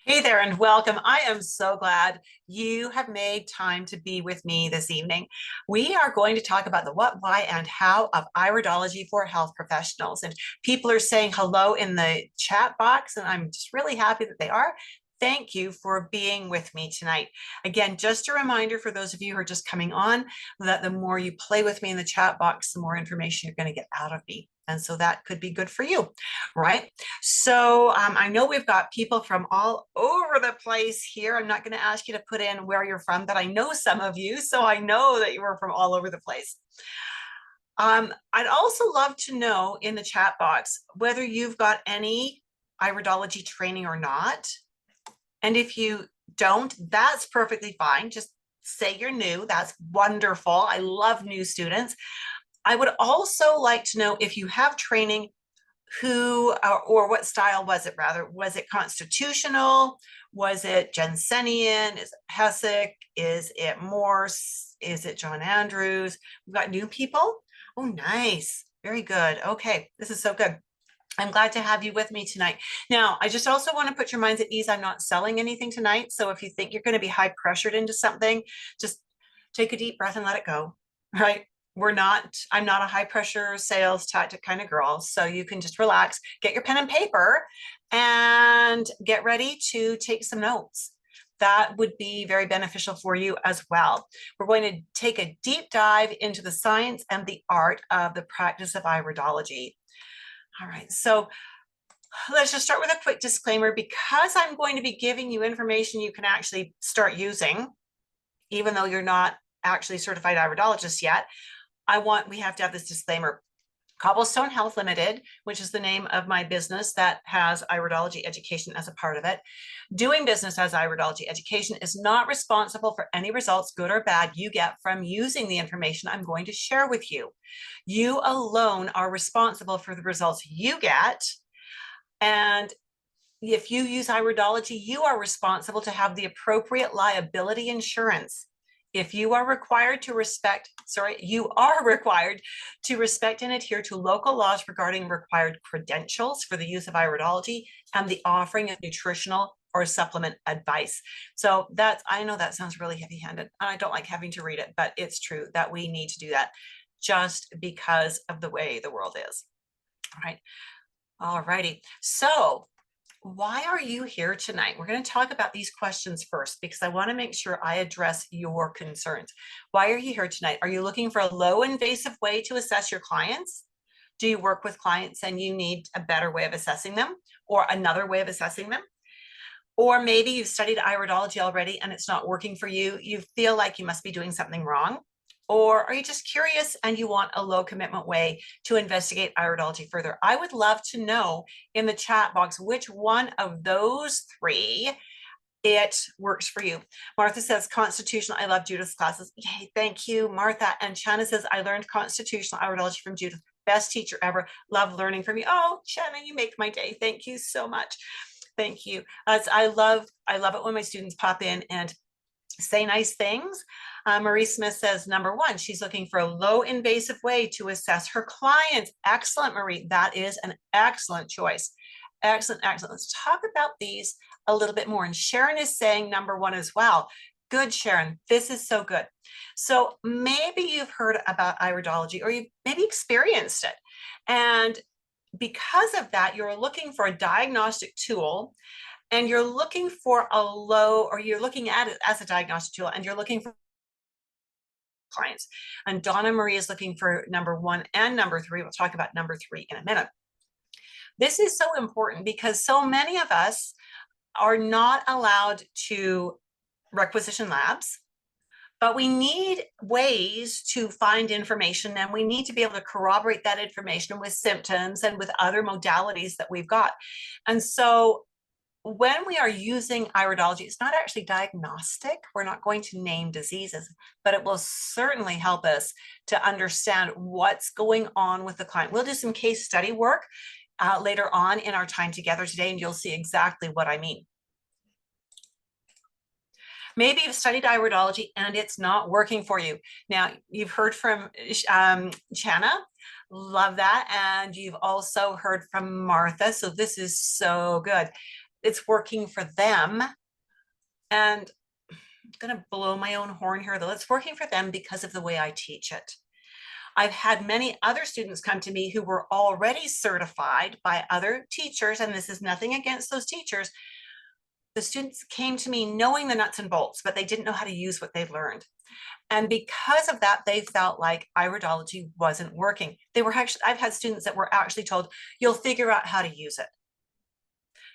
Hey there and welcome. I am so glad you have made time to be with me this evening. We are going to talk about the what, why, and how of iridology for health professionals. And people are saying hello in the chat box, and I'm just really happy that they are. Thank you for being with me tonight. Again, just a reminder for those of you who are just coming on that the more you play with me in the chat box, the more information you're going to get out of me. And so that could be good for you, right? So I know we've got people from all over the place here. I'm not going to ask you to put in where you're from, but I know some of you, so I know that you are from all over the place. I'd also love to know in the chat box whether you've got any iridology training or not. And if you don't, that's perfectly fine. Just say you're new. That's wonderful. I love new students. I would also like to know if you have training who or what style was it rather? Was it constitutional? Was it Jensenian? Is it Hessick? Is it Morse? Is it John Andrews? We've got new people. Oh, nice. Very good. Okay, this is so good. I'm glad to have you with me tonight. Now, I just also want to put your minds at ease. I'm not selling anything tonight. So if you think you're going to be high pressured into something, just take a deep breath and let it go, right? I'm not a high pressure sales tactic kind of girl. So you can just relax, get your pen and paper and get ready to take some notes. That would be very beneficial for you as well. We're going to take a deep dive into the science and the art of the practice of iridology. All right, so let's just start with a quick disclaimer. Because I'm going to be giving you information you can actually start using, even though you're not actually certified iridologist yet, we have to have this disclaimer. Cobblestone Health Limited, which is the name of my business that has iridology education as a part of it. Doing business as iridology education is not responsible for any results, good or bad, you get from using the information I'm going to share with you. You alone are responsible for the results you get. And if you use iridology, you are responsible to have the appropriate liability insurance. If you are required to respect, you are required to respect and adhere to local laws regarding required credentials for the use of iridology and the offering of nutritional or supplement advice. So I know that sounds really heavy-handed. I don't like having to read it, but it's true that we need to do that just because of the way the world is. All right. All righty. So why are you here tonight? We're going to talk about these questions first because I want to make sure I address your concerns. Why are you here tonight? Are you looking for a low invasive way to assess your clients? Do you work with clients and you need a better way of assessing them or another way of assessing them? Or maybe you've studied iridology already and it's not working for you. You feel like you must be doing something wrong. Or are you just curious and you want a low commitment way to investigate iridology further? I would love to know in the chat box which one of those three it works for you. Martha says constitutional. I love Judith's classes. Yay, thank you, Martha. And Shanna says I learned constitutional iridology from Judith. Best teacher ever. Love learning from you. Oh, Shanna, you make my day. Thank you so much. Thank you. I love it when my students pop in and say nice things. Marie Smith says, number one, she's looking for a low invasive way to assess her clients. Excellent, Marie. That is an excellent choice. Excellent, excellent. Let's talk about these a little bit more. And Sharon is saying number one as well. Good, Sharon. This is so good. So maybe you've heard about iridology or you've maybe experienced it. And because of that, you're looking for a diagnostic tool and you're looking for you're looking at it as a diagnostic tool and you're looking for clients. And Donna Marie is looking for number one and number three. We'll talk about number three in a minute. This is so important because so many of us are not allowed to requisition labs, but we need ways to find information and we need to be able to corroborate that information with symptoms and with other modalities that we've got. And so when we are using iridology, it's not actually diagnostic. We're not going to name diseases, but it will certainly help us to understand what's going on with the client. We'll do some case study work later on in our time together today, and you'll see exactly what I mean. Maybe you've studied iridology and it's not working for you. Now, you've heard from Chana, love that. And you've also heard from Martha. So this is so good. it's working for them. And I'm going to blow my own horn here, though. It's working for them because of the way I teach it. I've had many other students come to me who were already certified by other teachers, and this is nothing against those teachers. The students came to me knowing the nuts and bolts, but they didn't know how to use what they've learned. And because of that, they felt like iridology wasn't working. I've had students that were actually told, you'll figure out how to use it.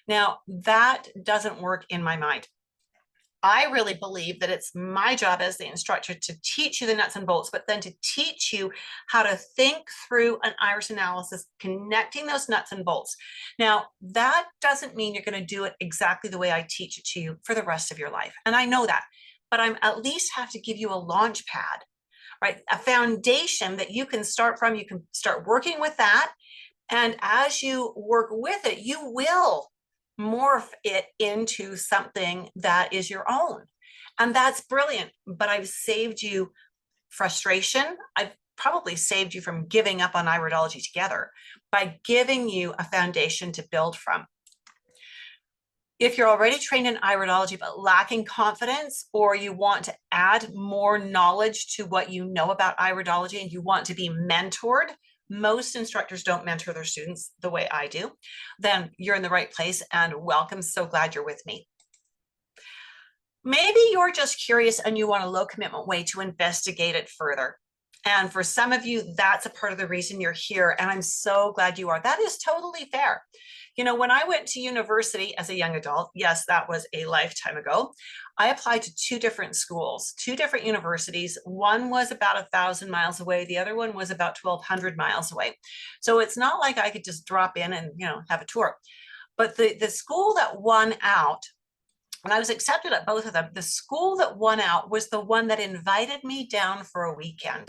Now, that doesn't work in my mind. I really believe that it's my job as the instructor to teach you the nuts and bolts, but then to teach you how to think through an iris analysis, connecting those nuts and bolts. Now, that doesn't mean you're going to do it exactly the way I teach it to you for the rest of your life. And I know that, but I'm at least have to give you a launch pad, right? A foundation that you can start from. You can start working with that. And as you work with it, you will morph it into something that is your own. And that's brilliant. But I've saved you frustration. I've probably saved you from giving up on iridology together by giving you a foundation to build from. If you're already trained in iridology but lacking confidence, or you want to add more knowledge to what you know about iridology and you want to be mentored, most instructors don't mentor their students the way I do, then you're in the right place, and welcome. So glad you're with me. Maybe you're just curious and you want a low commitment way to investigate it further. And for some of you, that's a part of the reason you're here. And I'm so glad you are. That is totally fair. You know, when I went to university as a young adult, yes, that was a lifetime ago, I applied to 2 different schools, 2 different universities. One was about 1,000 miles away. The other one was about 1,200 miles away. So it's not like I could just drop in and, have a tour. But the school that won out, and I was accepted at both of them, the school that won out was the one that invited me down for a weekend.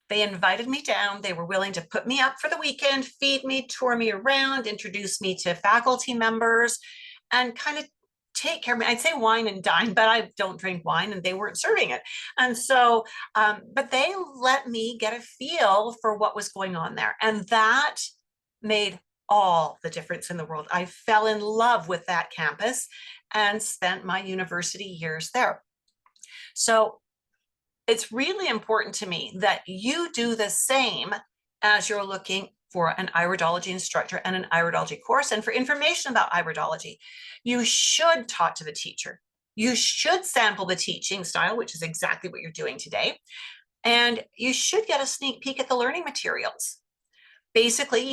They invited me down. They were willing to put me up for the weekend, feed me, tour me around, introduce me to faculty members, and kind of take care of me. I'd say wine and dine, but I don't drink wine, and they weren't serving it. And so, but they let me get a feel for what was going on there. And that made all the difference in the world. I fell in love with that campus and spent my university years there. So it's really important to me that you do the same as you're looking for an iridology instructor and an iridology course. And for information about iridology, you should talk to the teacher. You should sample the teaching style, which is exactly what you're doing today. And you should get a sneak peek at the learning materials. Basically,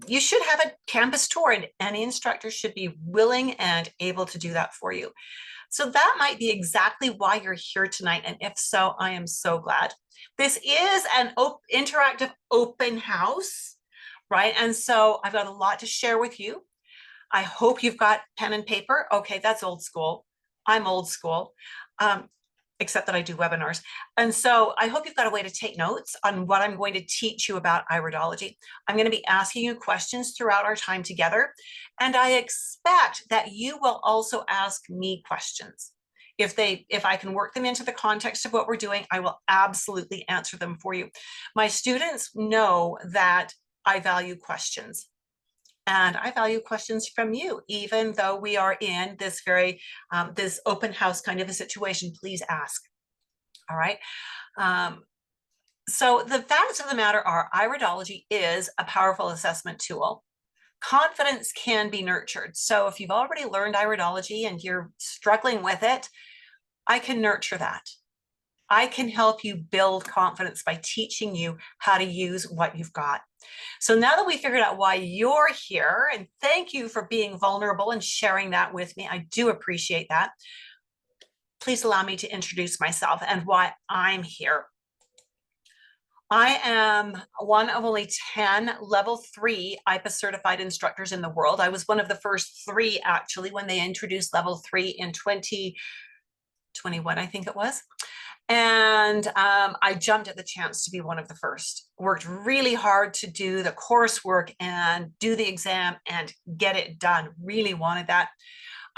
you should have a campus tour, and any instructor should be willing and able to do that for you. So that might be exactly why you're here tonight. And if so, I am so glad. This is an interactive open house, right? And so I've got a lot to share with you. I hope you've got pen and paper. Okay, that's old school. I'm old school, except that I do webinars. And so I hope you've got a way to take notes on what I'm going to teach you about iridology. I'm going to be asking you questions throughout our time together. And I expect that you will also ask me questions. If I can work them into the context of what we're doing, I will absolutely answer them for you. My students know that I value questions. And I value questions from you, even though we are in this very, this open house kind of a situation. Please ask. All right. So the facts of the matter are, iridology is a powerful assessment tool. Confidence can be nurtured. So if you've already learned iridology and you're struggling with it, I can nurture that. I can help you build confidence by teaching you how to use what you've got. So now that we figured out why you're here, and thank you for being vulnerable and sharing that with me, I do appreciate that. Please allow me to introduce myself and why I'm here. I am one of only 10 level 3 IPA certified instructors in the world. I was one of the first 3 actually when they introduced level 3 in 2021, I think it was. And I jumped at the chance to be one of the first. Worked really hard to do the coursework and do the exam and get it done. Really wanted that.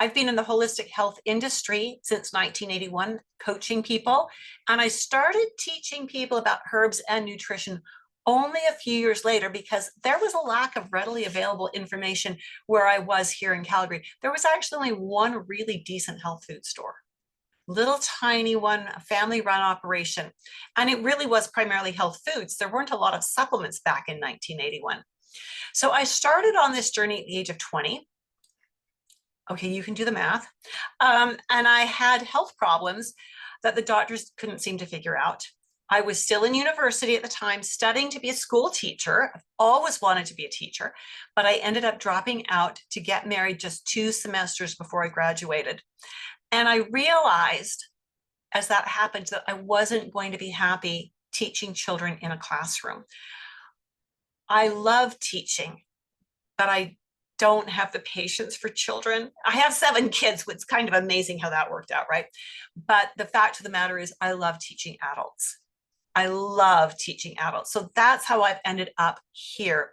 I've been in the holistic health industry since 1981, coaching people. And I started teaching people about herbs and nutrition only a few years later, because there was a lack of readily available information where I was here in Calgary. There was actually only one really decent health food store, little tiny one, a family run operation. And it really was primarily health foods. There weren't a lot of supplements back in 1981. So I started on this journey at the age of 20. Okay, you can do the math. And I had health problems that the doctors couldn't seem to figure out. I was still in university at the time, studying to be a school teacher. I've always wanted to be a teacher, but I ended up dropping out to get married just 2 semesters before I graduated. And I realized as that happened that I wasn't going to be happy teaching children in a classroom. I love teaching, but I don't have the patience for children. I have 7 kids, which is kind of amazing how that worked out, right? But the fact of the matter is I love teaching adults. I love teaching adults. So that's how I've ended up here.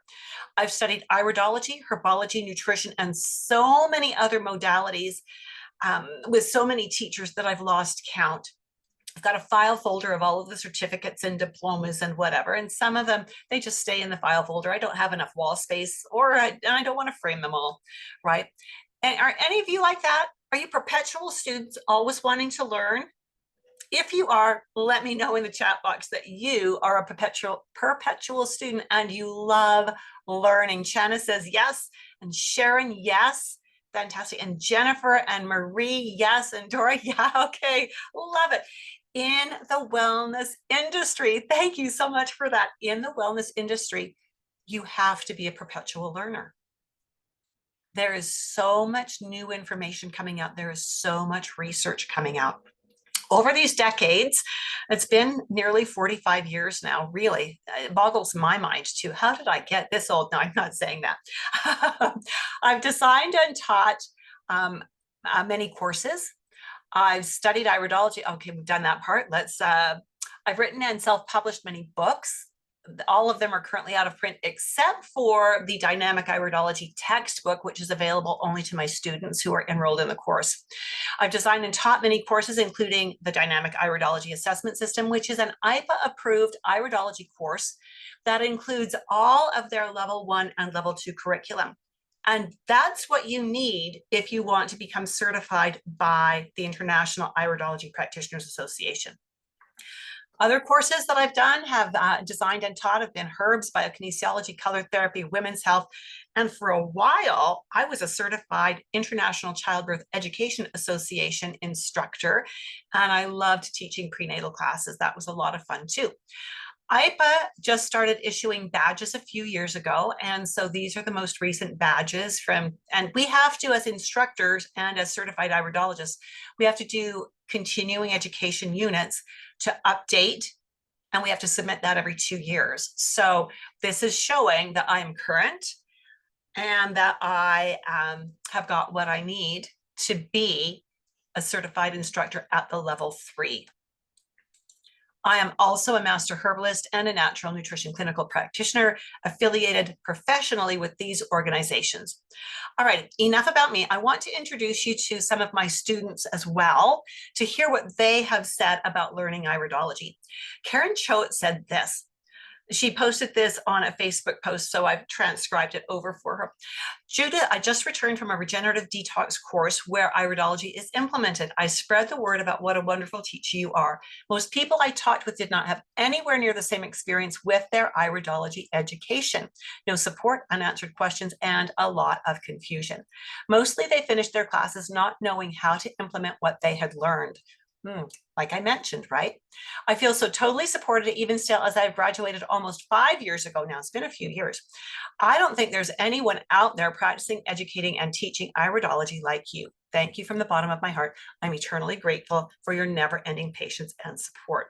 I've studied iridology, herbology, nutrition, and so many other modalities with so many teachers that I've lost count. I've got a file folder of all of the certificates and diplomas and whatever. And some of them, they just stay in the file folder. I don't have enough wall space, or I don't want to frame them all, right? And are any of you like that? Are you perpetual students always wanting to learn? If you are, let me know in the chat box that you are a perpetual student and you love learning. Shanna says yes, and Sharon, yes. Fantastic. And Jennifer and Marie, yes. And Dora, yeah, okay, love it. In the wellness industry, thank you so much for that. In the wellness industry, you have to be a perpetual learner. There is so much new information coming out. There is so much research coming out. Over these decades, it's been nearly 45 years now, really. It boggles my mind too. How did I get this old? No, I'm not saying that. I've designed and taught many courses. I've studied iridology. Okay, we've done that part. I've written and self-published many books. All of them are currently out of print, except for the Dynamic Iridology textbook, which is available only to my students who are enrolled in the course. I've designed and taught many courses, including the Dynamic Iridology Assessment System, which is an IPA-approved iridology course that includes all of their level 1 and level 2 curriculum. And that's what you need if you want to become certified by the International Iridology Practitioners Association. Other courses that I've done, have designed and taught, have been herbs, biokinesiology, color therapy, women's health. And for a while, I was a certified International Childbirth Education Association instructor, and I loved teaching prenatal classes. That was a lot of fun too. IPA just started issuing badges a few years ago, and so these are the most recent badges and we have to, as instructors and as certified iridologists, we have to do continuing education units to update, and we have to submit that every 2 years. So this is showing that I am current and that I have got what I need to be a certified instructor at the level 3. I am also a master herbalist and a natural nutrition clinical practitioner affiliated professionally with these organizations. All right, enough about me. I want to introduce you to some of my students as well to hear what they have said about learning iridology. Karen Choate said this. She posted this on a Facebook post, so I've transcribed it over for her. Judith, I just returned from a regenerative detox course where iridology is implemented. I spread the word about what a wonderful teacher you are. Most people I talked with did not have anywhere near the same experience with their iridology education. No support, unanswered questions, and a lot of confusion. Mostly they finished their classes not knowing how to implement what they had learned. Like I mentioned, right? I feel so totally supported even still as I've graduated almost 5 years ago now. It's been a few years. I don't think there's anyone out there practicing, educating, and teaching iridology like you. Thank you from the bottom of my heart. I'm eternally grateful for your never-ending patience and support.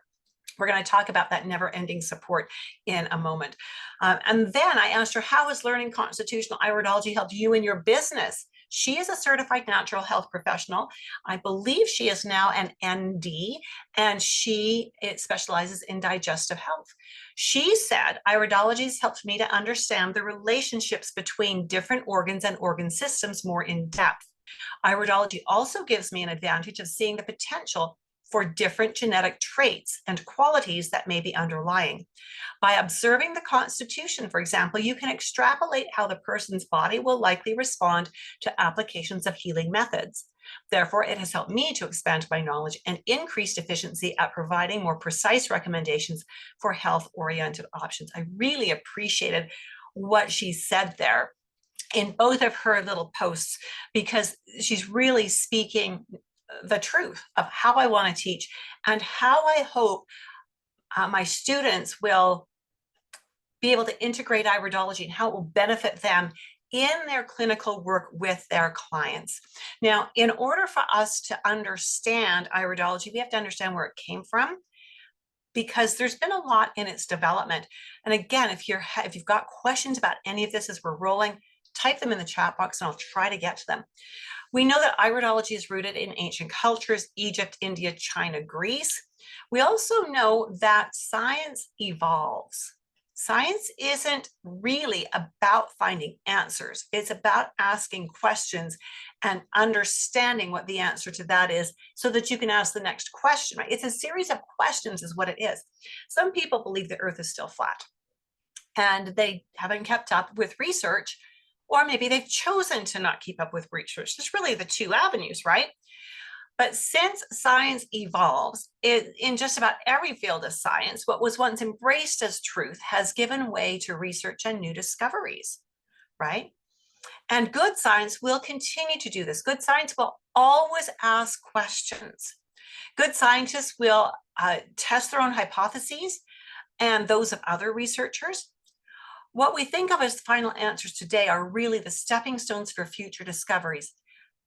We're going to talk about that never-ending support in a moment. And then I asked her, how has learning constitutional iridology helped you in your business? She is a certified natural health professional. I believe she is now an ND, and she specializes in digestive health. She said, iridology has helped me to understand the relationships between different organs and organ systems more in depth. Iridology also gives me an advantage of seeing the potential for different genetic traits and qualities that may be underlying. By observing the constitution, for example, you can extrapolate how the person's body will likely respond to applications of healing methods. Therefore, it has helped me to expand my knowledge and increased efficiency at providing more precise recommendations for health-oriented options. I really appreciated what she said there in both of her little posts, because she's really speaking the truth of how I want to teach and how I hope my students will be able to integrate iridology and how it will benefit them in their clinical work with their clients. Now, in order for us to understand iridology, we have to understand where it came from, because there's been a lot in its development. And again, if you've got questions about any of this as we're rolling, type them in the chat box and I'll try to get to them. We know that iridology is rooted in ancient cultures, Egypt, India, China, Greece. We also know that science evolves. Science isn't really about finding answers. It's about asking questions and understanding what the answer to that is so that you can ask the next question, right? It's a series of questions is what it is. Some people believe the earth is still flat and they haven't kept up with research, or maybe they've chosen to not keep up with research. There's really the two avenues, right? But since science evolves, in just about every field of science, what was once embraced as truth has given way to research and new discoveries, right? And good science will continue to do this. Good science will always ask questions. Good scientists will test their own hypotheses and those of other researchers. What we think of as final answers today are really the stepping stones for future discoveries,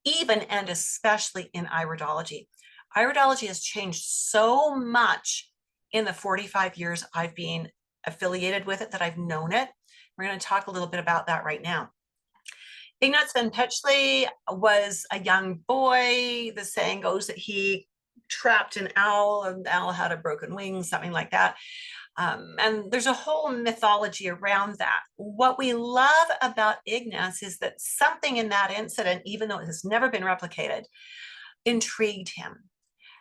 even and especially in iridology. Iridology has changed so much in the 45 years I've been affiliated with it, that I've known it. We're going to talk a little bit about that right now. Ignaz van Petzele was a young boy. The saying goes that he trapped an owl and the owl had a broken wing, something like that. And there's a whole mythology around that. What we love about Ignaz is that something in that incident, even though it has never been replicated, intrigued him.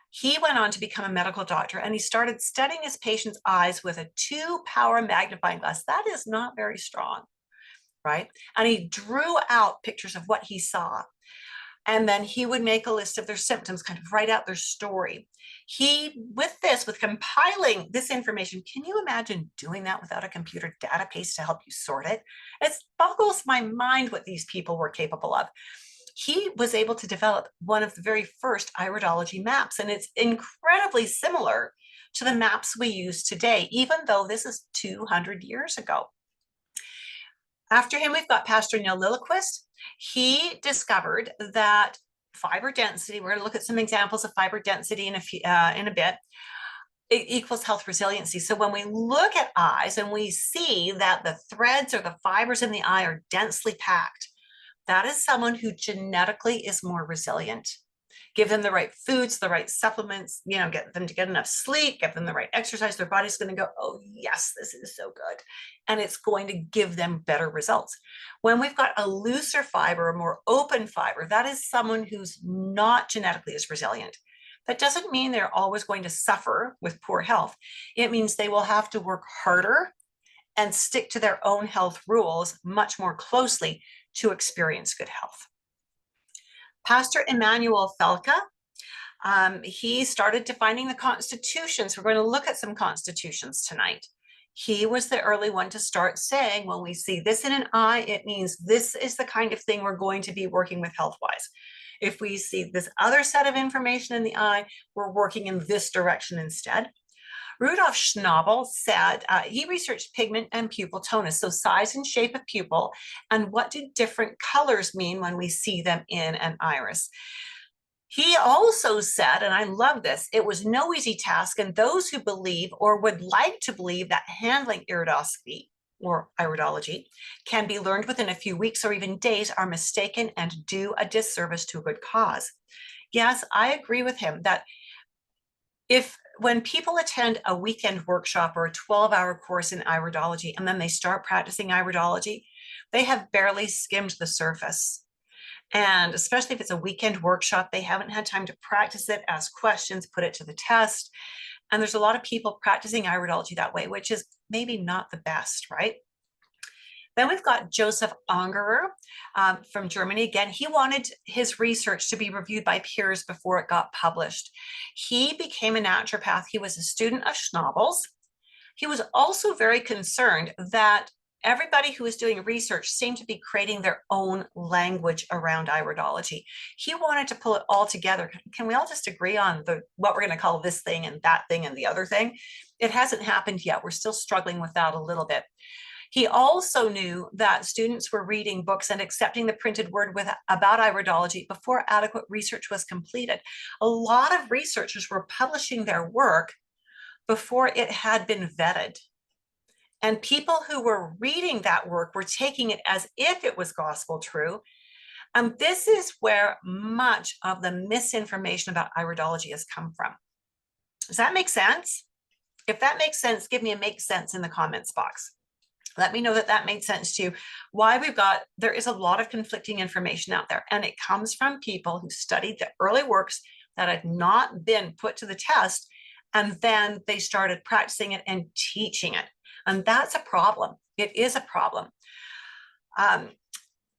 He went on to become a medical doctor and he started studying his patient's eyes with a 2-power magnifying glass. That is not very strong, right? And he drew out pictures of what he saw. And then he would make a list of their symptoms, kind of write out their story. With compiling this information, can you imagine doing that without a computer database to help you sort it? It boggles my mind what these people were capable of. He was able to develop one of the very first iridology maps, and it's incredibly similar to the maps we use today, even though this is 200 years ago. After him, we've got Pastor Neil Lilliquist. He discovered that fiber density, we're going to look at some examples of fiber density in a bit, it equals health resiliency. So when we look at eyes and we see that the threads or the fibers in the eye are densely packed, that is someone who genetically is more resilient. Give them the right foods, the right supplements, get them to get enough sleep, give them the right exercise, their body's going to go, oh yes, this is so good. And it's going to give them better results. When we've got a looser fiber, a more open fiber, that is someone who's not genetically as resilient. That doesn't mean they're always going to suffer with poor health. It means they will have to work harder and stick to their own health rules much more closely to experience good health. Pastor Emmanuel Felka, he started defining the constitutions. We're going to look at some constitutions tonight. He was the early one to start saying, when we see this in an eye, it means this is the kind of thing we're going to be working with health-wise. If we see this other set of information in the eye, we're working in this direction instead. Rudolf Schnabel said he researched pigment and pupil tonus, so size and shape of pupil, and what do different colors mean when we see them in an iris. He also said, and I love this, it was no easy task, and those who believe or would like to believe that handling iridoscopy or iridology can be learned within a few weeks or even days are mistaken and do a disservice to a good cause. Yes, I agree with him that when people attend a weekend workshop or a 12-hour course in iridology and then they start practicing iridology, they have barely skimmed the surface. And especially if it's a weekend workshop, they haven't had time to practice it, ask questions, put it to the test. And there's a lot of people practicing iridology that way, which is maybe not the best, right? Then we've got Joseph Angerer from Germany. Again, he wanted his research to be reviewed by peers before it got published. He became a naturopath. He was a student of Schnabel's. He was also very concerned that everybody who was doing research seemed to be creating their own language around iridology. He wanted to pull it all together. Can we all just agree on what we're going to call this thing and that thing and the other thing? It hasn't happened yet. We're still struggling with that a little bit. He also knew that students were reading books and accepting the printed word about iridology before adequate research was completed. A lot of researchers were publishing their work before it had been vetted. And people who were reading that work were taking it as if it was gospel true. And this is where much of the misinformation about iridology has come from. Does that make sense? If that makes sense, give me a make sense in the comments box. Let me know that that made sense to you. There is a lot of conflicting information out there, and it comes from people who studied the early works that had not been put to the test, and then they started practicing it and teaching it. And that's a problem. It is a problem.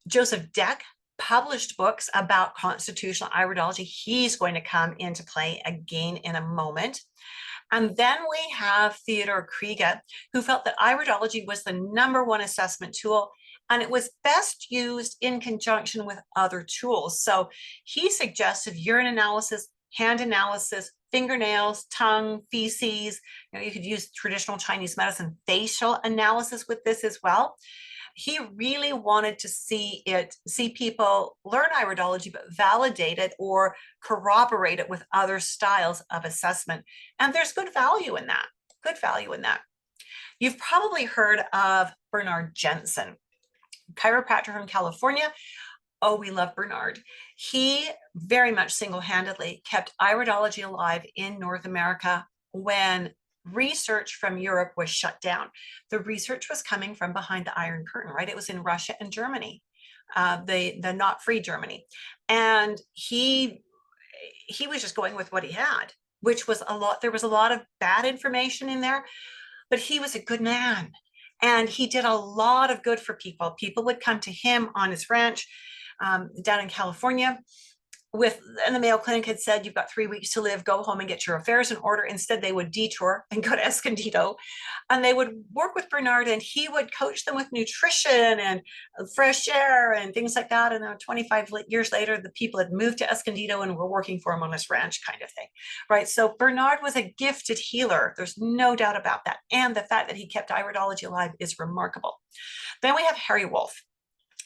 Joseph Deck published books about constitutional iridology. He's going to come into play again in a moment. And then we have Theodore Kriege, who felt that iridology was the #1 assessment tool, and it was best used in conjunction with other tools. So he suggested urine analysis, hand analysis, fingernails, tongue, feces. You could use traditional Chinese medicine facial analysis with this as well. He really wanted to see people learn iridology, but validate it or corroborate it with other styles of assessment. And there's good value in that, You've probably heard of Bernard Jensen, chiropractor from California. Oh, we love Bernard. He very much single-handedly kept iridology alive in North America when research from Europe was shut down. The research was coming from behind the Iron Curtain, right? It was in Russia and Germany, the not free Germany. And he was just going with what he had, which was there was a lot of bad information in there, but he was a good man. And he did a lot of good for people. People would come to him on his ranch down in California and the Mayo Clinic had said, you've got 3 weeks to live, go home and get your affairs in order. Instead, they would detour and go to Escondido, and they would work with Bernard, and he would coach them with nutrition and fresh air and things like that. And then 25 years later, the people had moved to Escondido and were working for him on his ranch, kind of thing, right? So Bernard was a gifted healer. There's no doubt about that. And the fact that he kept iridology alive is remarkable. Then we have Harry Wolff.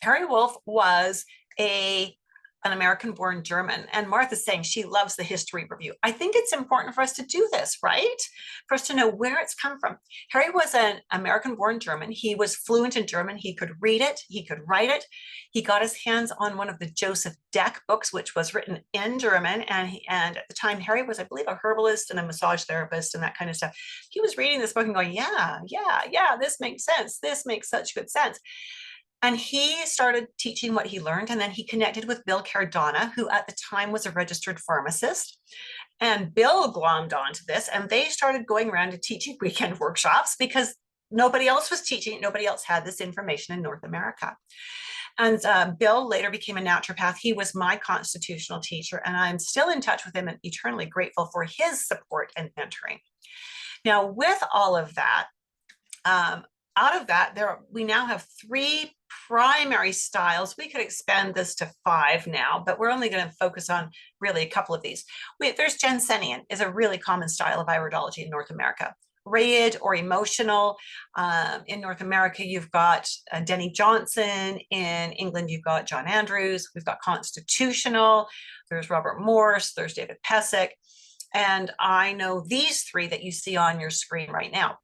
Harry Wolff was an American-born German. And Martha's saying she loves the history review. I think it's important for us to do this, right? For us to know where it's come from. Harry was an American-born German. He was fluent in German. He could read it. He could write it. He got his hands on one of the Joseph Deck books, which was written in German. And at the time, Harry was, I believe, a herbalist and a massage therapist and that kind of stuff. He was reading this book and going, yeah, this makes sense. This makes such good sense. And he started teaching what he learned, and then he connected with Bill Cardona, who at the time was a registered pharmacist. And Bill glommed onto this, and they started going around and teaching weekend workshops because nobody else was teaching it. Nobody else had this information in North America. And Bill later became a naturopath. He was my constitutional teacher, and I'm still in touch with him and eternally grateful for his support and mentoring. Now, with all of that, out of that, we now have 3 primary styles. We could expand this to 5 now, but we're only going to focus on really a couple of these. There's Jensenian, is a really common style of iridology in North America. Rayid or emotional. In North America, you've got Denny Johnson. In England, you've got John Andrews. We've got constitutional. There's Robert Morse. There's David Pesek. And I know these 3 that you see on your screen right now.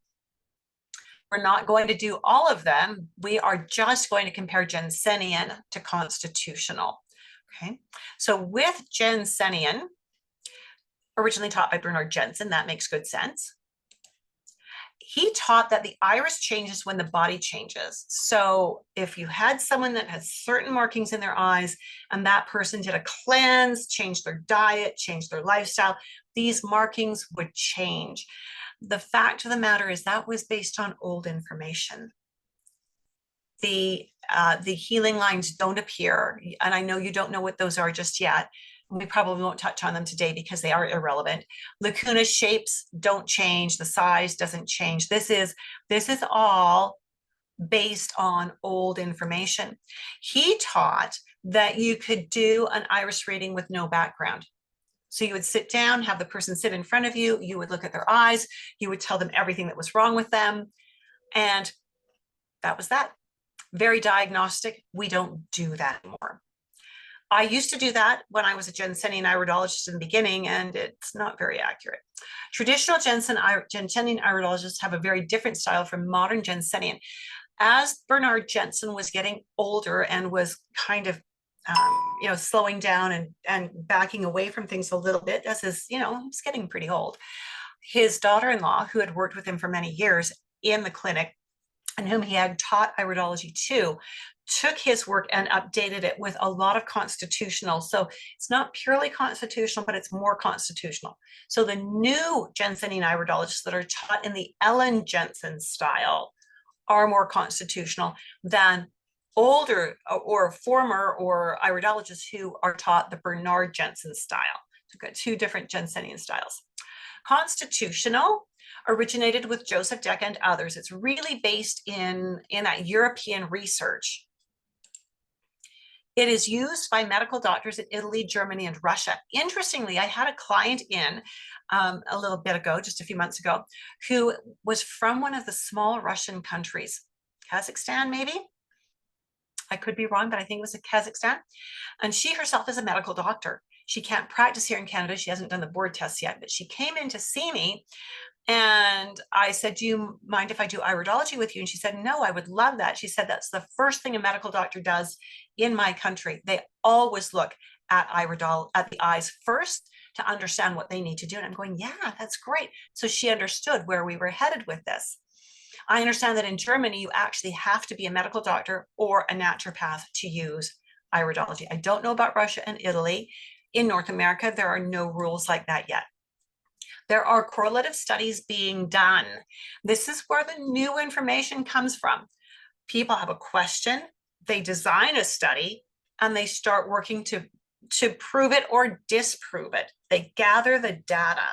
We're not going to do all of them. We are just going to compare Jensenian to constitutional. Okay, so with Jensenian, originally taught by Bernard Jensen, that makes good sense. he taught that the iris changes when the body changes. So if you had someone that has certain markings in their eyes and that person did a cleanse, changed their diet, changed their lifestyle, these markings would change. The fact of the matter is that was based on old information. The healing lines don't appear, and I know you don't know what those are just yet. We probably won't touch on them today because they are irrelevant. Lacuna shapes don't change. The size doesn't change. This is all based on old information. He taught that you could do an iris reading with no background. So you would sit down, have the person sit in front of you. You would look at their eyes. You would tell them everything that was wrong with them. And that was that. Very diagnostic. We don't do that anymore. I used to do that when I was a Jensenian iridologist in the beginning, and it's not very accurate. Traditional Jensenian iridologists have a very different style from modern Jensenian. As Bernard Jensen was getting older and was kind of slowing down and backing away from things a little bit, as his, he's getting pretty old. His daughter-in-law, who had worked with him for many years in the clinic and whom he had taught iridology to, took his work and updated it with a lot of constitutional. So it's not purely constitutional, but it's more constitutional. So the new Jensenian iridologists that are taught in the Ellen Jensen style are more constitutional than older or former or iridologists who are taught the Bernard Jensen style. So we've got two different Jensenian styles. Constitutional originated with Joseph Deck and others. It's really based in that European research. It is used by medical doctors in Italy, Germany, and Russia. Interestingly, I had a client in a little bit ago, just a few months ago, who was from one of the small Russian countries, Kazakhstan, maybe? I could be wrong, but I think it was Kazakhstan. And she herself is a medical doctor. She can't practice here in Canada. She hasn't done the board tests yet, but she came in to see me. And I said, do you mind if I do iridology with you? And she said, no, I would love that. She said, that's the first thing a medical doctor does in my country. They always look at the eyes first to understand what they need to do. And I'm going, yeah, that's great. So she understood where we were headed with this. I understand that in Germany, you actually have to be a medical doctor or a naturopath to use iridology. I don't know about Russia and Italy. In North America, there are no rules like that yet. There are correlative studies being done. This is where the new information comes from. People have a question, they design a study, and they start working to prove it or disprove it. They gather the data.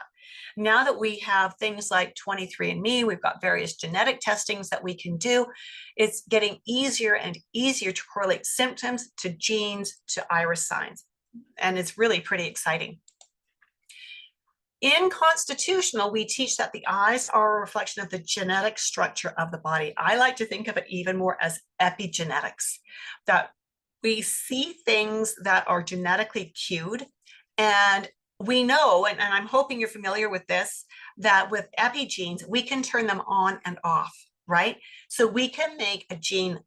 Now that we have things like 23andMe, we've got various genetic testings that we can do. It's getting easier and easier to correlate symptoms to genes to iris signs. And it's really pretty exciting. In constitutional, we teach that the eyes are a reflection of the genetic structure of the body. I like to think of it even more as epigenetics, that we see things that are genetically cued. And we know, and I'm hoping you're familiar with this, that with epigenes, we can turn them on and off, right? So we can make a gene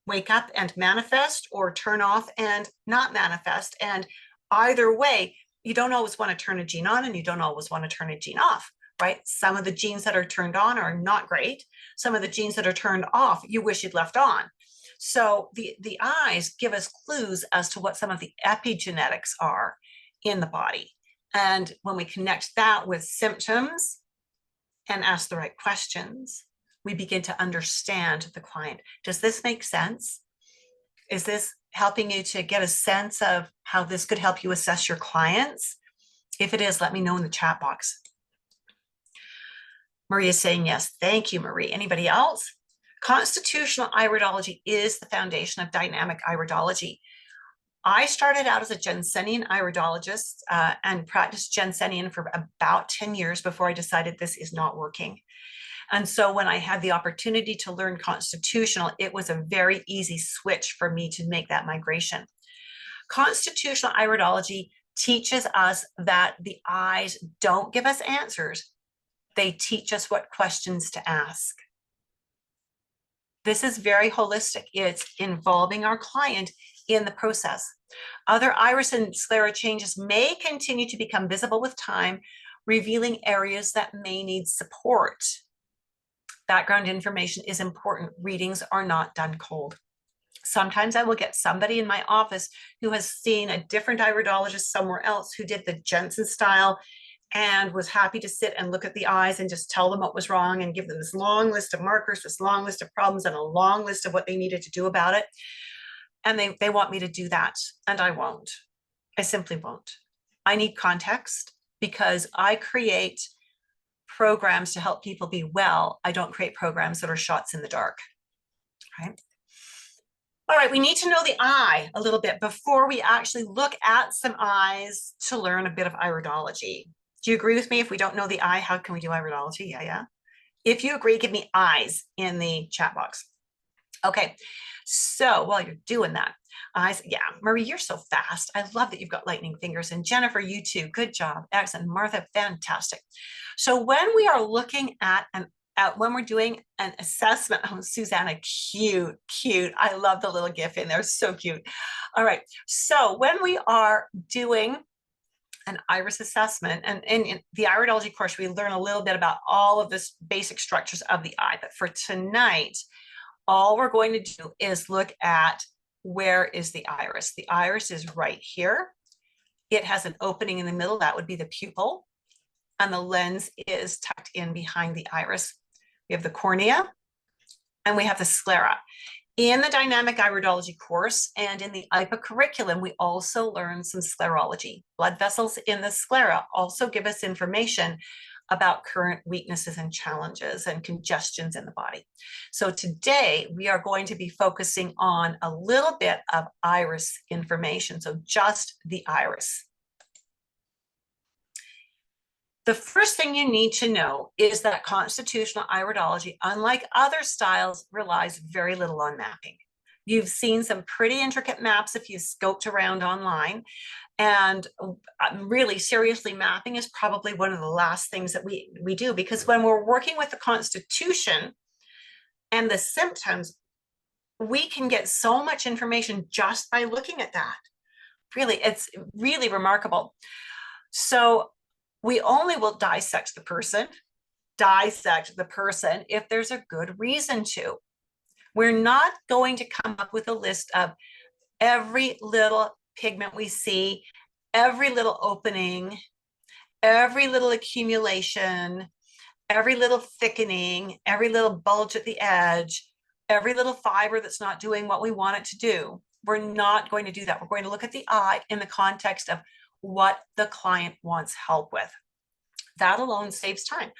wake up and manifest or turn off and not manifest. And either way, you don't always want to turn a gene on and you don't always want to turn a gene off, right? Some of the genes that are turned on are not great. Some of the genes that are turned off, you wish you'd left on. So the eyes give us clues as to what some of the epigenetics are in the body. And when we connect that with symptoms and ask the right questions, we begin to understand the client. Does this make sense? Is this helping you to get a sense of how this could help you assess your clients? If it is, let me know in the chat box. Marie is saying yes. Thank you, Marie. Anybody else? Constitutional iridology is the foundation of dynamic iridology. I started out as a Jensenian iridologist and practiced Jensenian for about 10 years before I decided this is not working. And so when I had the opportunity to learn constitutional, it was a very easy switch for me to make that migration. Constitutional iridology teaches us that the eyes don't give us answers. They teach us what questions to ask. This is very holistic. It's involving our client in the process. Other iris and sclera changes may continue to become visible with time, revealing areas that may need support. Background information is important. Readings are not done cold. Sometimes I will get somebody in my office who has seen a different iridologist somewhere else who did the Jensen style and was happy to sit and look at the eyes and just tell them what was wrong and give them this long list of markers, this long list of problems, and a long list of what they needed to do about it. And they want me to do that, and I won't. I simply won't. I need context because I create programs to help people be well. I don't create programs that are shots in the dark, right? All right, we need to know the eye a little bit before we actually look at some eyes to learn a bit of iridology. Do you agree with me? If we don't know the eye, how can we do iridology? Yeah. If you agree, give me eyes in the chat box. Okay, so while you're doing that, eyes, yeah, Marie, you're so fast. I love that you've got lightning fingers. And Jennifer, you too. Good job. Excellent. Martha, fantastic. So when we are looking at when we're doing an assessment, oh, Susanna, cute. I love the little GIF in there, so cute. All right, so when we are doing an iris assessment, and in the iridology course, we learn a little bit about all of this basic structures of the eye, but for tonight, all we're going to do is look at where is the iris. The iris is right here. It has an opening in the middle, that would be the pupil, and the lens is tucked in behind the iris. We have the cornea, and we have the sclera. In the dynamic iridology course and in the IPA curriculum, we also learn some sclerology. Blood vessels in the sclera also give us information about current weaknesses and challenges and congestions in the body. So today we are going to be focusing on a little bit of iris information, so just the iris. The first thing you need to know is that constitutional iridology, unlike other styles, relies very little on mapping. You've seen some pretty intricate maps if you scoped around online. And really, seriously, mapping is probably one of the last things that we do, because when we're working with the constitution and the symptoms, we can get so much information just by looking at that. Really, it's really remarkable. So we only will dissect the person if there's a good reason to. We're not going to come up with a list of every little pigment we see, every little opening, every little accumulation, every little thickening, every little bulge at the edge, every little fiber that's not doing what we want it to do. We're not going to do that. We're going to look at the eye in the context of what the client wants help with. That alone saves time.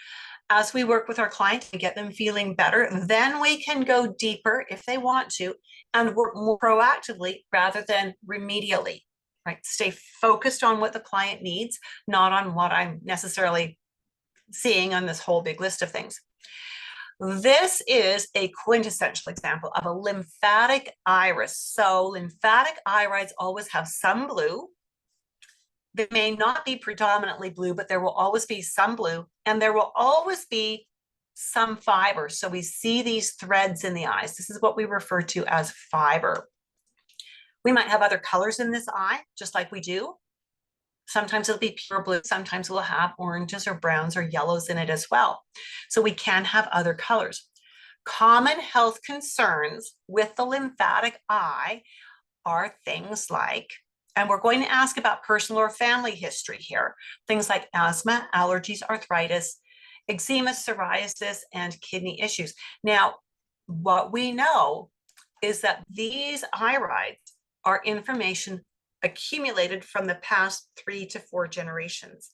As we work with our client and get them feeling better, then we can go deeper if they want to and work more proactively rather than remedially, right? Stay focused on what the client needs, not on what I'm necessarily seeing on this whole big list of things. This is a quintessential example of a lymphatic iris. So lymphatic irides always have some blue. They may not be predominantly blue, but there will always be some blue, and there will always be some fiber. So we see these threads in the eyes. This is what we refer to as fiber. We might have other colors in this eye, just like we do. Sometimes it'll be pure blue. Sometimes we'll have oranges or browns or yellows in it as well. So we can have other colors. Common health concerns with the lymphatic eye are things like, and we're going to ask about personal or family history here, things like asthma, allergies, arthritis, eczema, psoriasis, and kidney issues. Now, what we know is that these irides are information accumulated from the past 3 to 4 generations.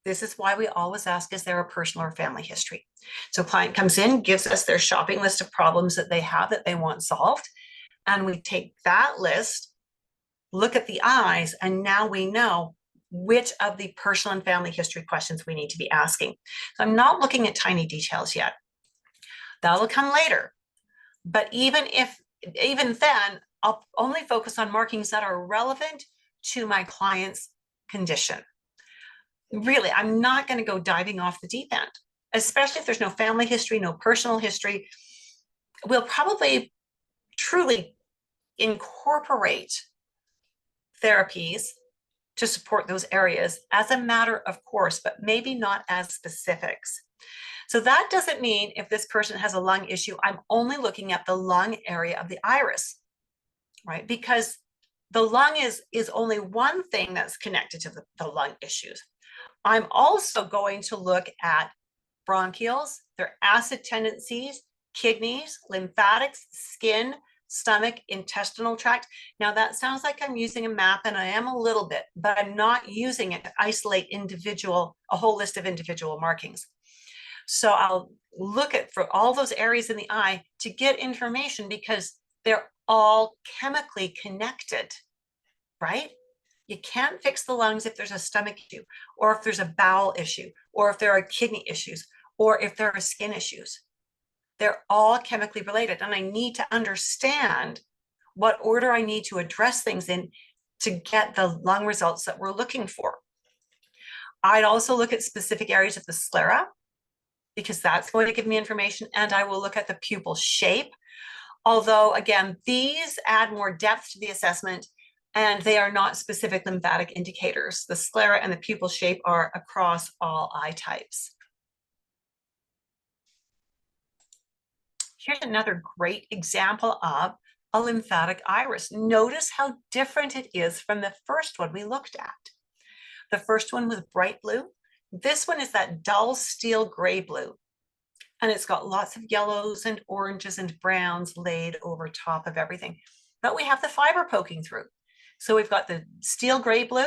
This is why we always ask, is there a personal or family history? So a client comes in, gives us their shopping list of problems that they have that they want solved, and we take that list, look at the eyes, and now we know which of the personal and family history questions we need to be asking. So I'm not looking at tiny details yet. That'll come later. But even then, I'll only focus on markings that are relevant to my client's condition. Really, I'm not going to go diving off the deep end, especially if there's no family history, no personal history. We'll probably truly incorporate therapies to support those areas as a matter of course, but maybe not as specifics. So that doesn't mean if this person has a lung issue, I'm only looking at the lung area of the iris, right? Because the lung is only one thing that's connected to the lung issues. I'm also going to look at bronchioles, their acid tendencies, kidneys, lymphatics, skin, stomach, intestinal tract. Now that sounds like I'm using a map, and I am a little bit, but I'm not using it to isolate a whole list of individual markings. So I'll look at for all those areas in the eye to get information because they're all chemically connected, right? You can't fix the lungs if there's a stomach issue, or if there's a bowel issue, or if there are kidney issues, or if there are skin issues. They're all chemically related, and I need to understand what order I need to address things in to get the lung results that we're looking for. I'd also look at specific areas of the sclera because that's going to give me information, and I will look at the pupil shape. Although, again, these add more depth to the assessment, and they are not specific lymphatic indicators. The sclera and the pupil shape are across all eye types. Here's another great example of a lymphatic iris. Notice how different it is from the first one we looked at. The first one was bright blue. This one is that dull steel gray blue. And it's got lots of yellows and oranges and browns laid over top of everything. But we have the fiber poking through. So we've got the steel gray blue,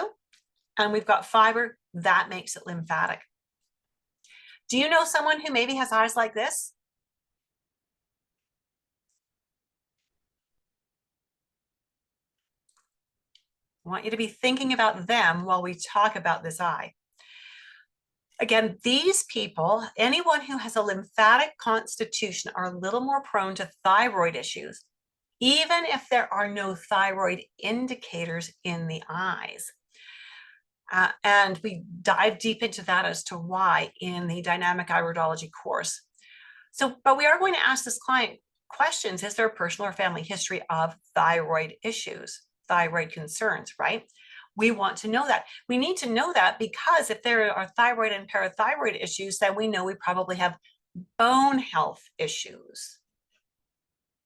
and we've got fiber. That makes it lymphatic. Do you know someone who maybe has eyes like this? I want you to be thinking about them while we talk about this eye. Again, these people, anyone who has a lymphatic constitution, are a little more prone to thyroid issues, even if there are no thyroid indicators in the eyes. And we dive deep into that as to why in the dynamic iridology course. So, but we are going to ask this client questions. Is there a personal or family history of thyroid issues, thyroid concerns, right? We want to know that. We need to know that because if there are thyroid and parathyroid issues, then we know we probably have bone health issues,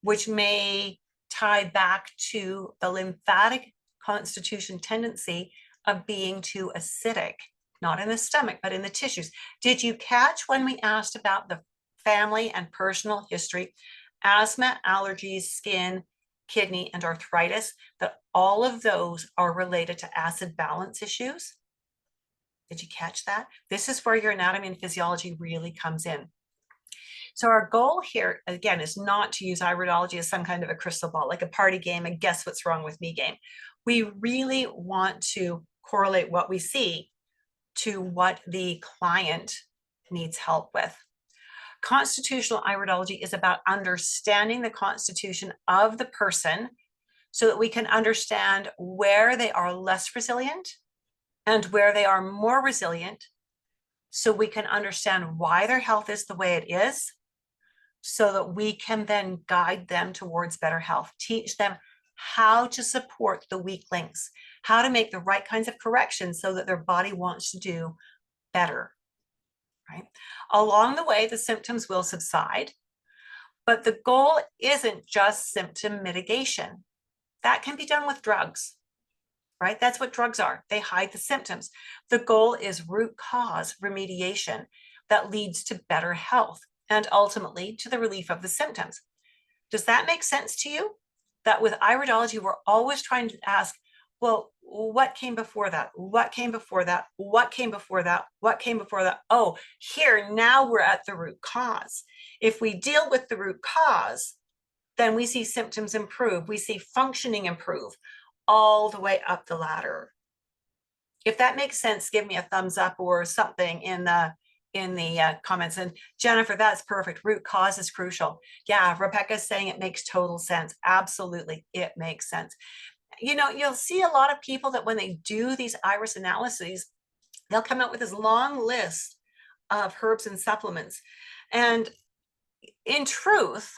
which may tie back to the lymphatic constitution tendency of being too acidic, not in the stomach, but in the tissues. Did you catch when we asked about the family and personal history, asthma, allergies, skin, kidney, and arthritis, that all of those are related to acid balance issues? Did you catch that? This is where your anatomy and physiology really comes in. So our goal here, again, is not to use iridology as some kind of a crystal ball, like a party game, a guess what's wrong with me game. We really want to correlate what we see to what the client needs help with. Constitutional iridology is about understanding the constitution of the person so that we can understand where they are less resilient and where they are more resilient, so we can understand why their health is the way it is, so that we can then guide them towards better health, teach them how to support the weak links, how to make the right kinds of corrections so that their body wants to do better, right? Along the way, the symptoms will subside, but the goal isn't just symptom mitigation. That can be done with drugs, right? That's what drugs are. They hide the symptoms. The goal is root cause remediation that leads to better health and ultimately to the relief of the symptoms. Does that make sense to you? That with iridology, we're always trying to ask, well, what came before that? What came before that? What came before that? What came before that? Oh, here, now we're at the root cause. If we deal with the root cause, then we see symptoms improve. We see functioning improve all the way up the ladder. If that makes sense, give me a thumbs up or something in the comments. And Jennifer, that's perfect. Root cause is crucial. Yeah, Rebecca's saying it makes total sense. Absolutely, it makes sense. You know, you'll see a lot of people that when they do these iris analyses, they'll come out with this long list of herbs and supplements. And in truth,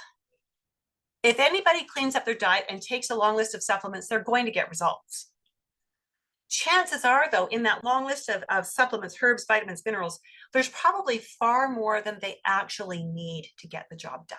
if anybody cleans up their diet and takes a long list of supplements, they're going to get results. Chances are, though, in that long list of supplements, herbs, vitamins, minerals, there's probably far more than they actually need to get the job done.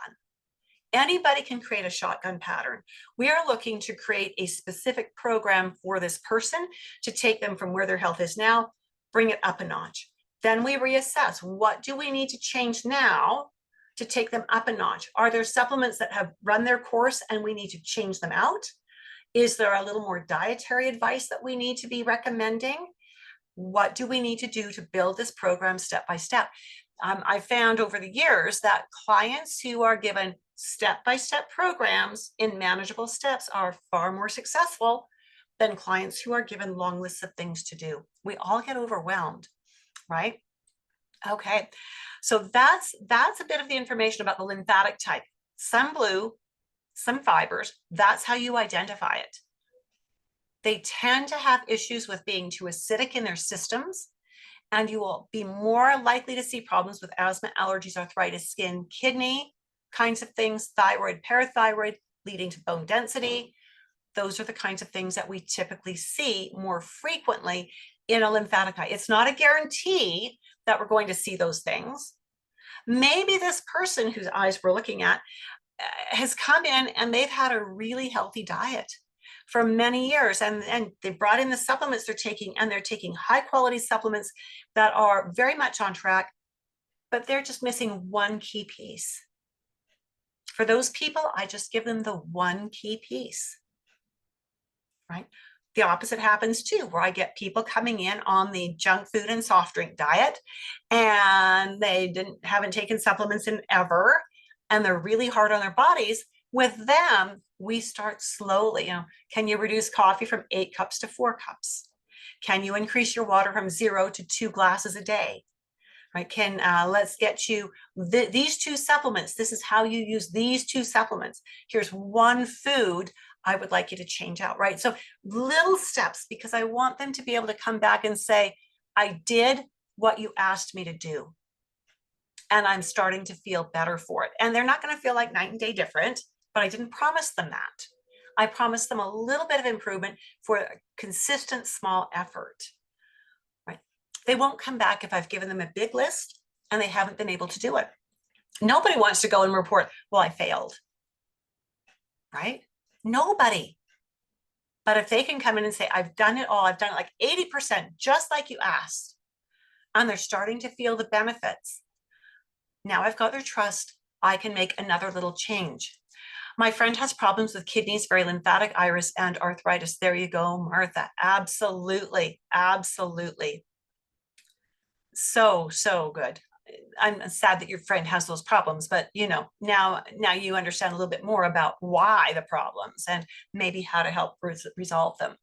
Anybody can create a shotgun pattern. We are looking to create a specific program for this person to take them from where their health is now, bring it up a notch. Then we reassess, what do we need to change now to take them up a notch? Are there supplements that have run their course and we need to change them out? Is there a little more dietary advice that we need to be recommending? What do we need to do to build this program step by step? I found over the years that clients who are given step-by-step programs in manageable steps are far more successful than clients who are given long lists of things to do. We all get overwhelmed, right? Okay, so that's a bit of the information about the lymphatic type. Some blue, some fibers. That's how you identify it. They tend to have issues with being too acidic in their systems, and you will be more likely to see problems with asthma, allergies, arthritis, skin, kidney kinds of things, thyroid, parathyroid, leading to bone density. Those are the kinds of things that we typically see more frequently in a lymphatic eye. It's not a guarantee that we're going to see those things. Maybe this person whose eyes we're looking at has come in and they've had a really healthy diet for many years, and they brought in the supplements they're taking, and they're taking high quality supplements that are very much on track, but they're just missing one key piece. For those people, I just give them the one key piece, right? The opposite happens too, where I get people coming in on the junk food and soft drink diet, and they haven't taken supplements in ever, and they're really hard on their bodies. With them, we start slowly. Can you reduce coffee from 8 cups to 4 cups? Can you increase your water from 0 to 2 glasses a day? Right? Let's get you these 2 supplements. This is how you use these 2 supplements. Here's one food I would like you to change out, right? So little steps, because I want them to be able to come back and say, I did what you asked me to do, and I'm starting to feel better for it. And they're not going to feel like night and day different, but I didn't promise them that. I promised them a little bit of improvement for a consistent small effort, right? They won't come back if I've given them a big list and they haven't been able to do it. Nobody wants to go and report, well, I failed, right? Nobody. But if they can come in and say, I've done it all, I've done it like 80%, just like you asked, and they're starting to feel the benefits. Now I've got their trust, I can make another little change. My friend has problems with kidneys, very lymphatic, iris, and arthritis. There you go, Martha. Absolutely, absolutely. So good. I'm sad that your friend has those problems, but now you understand a little bit more about why the problems and maybe how to help resolve them.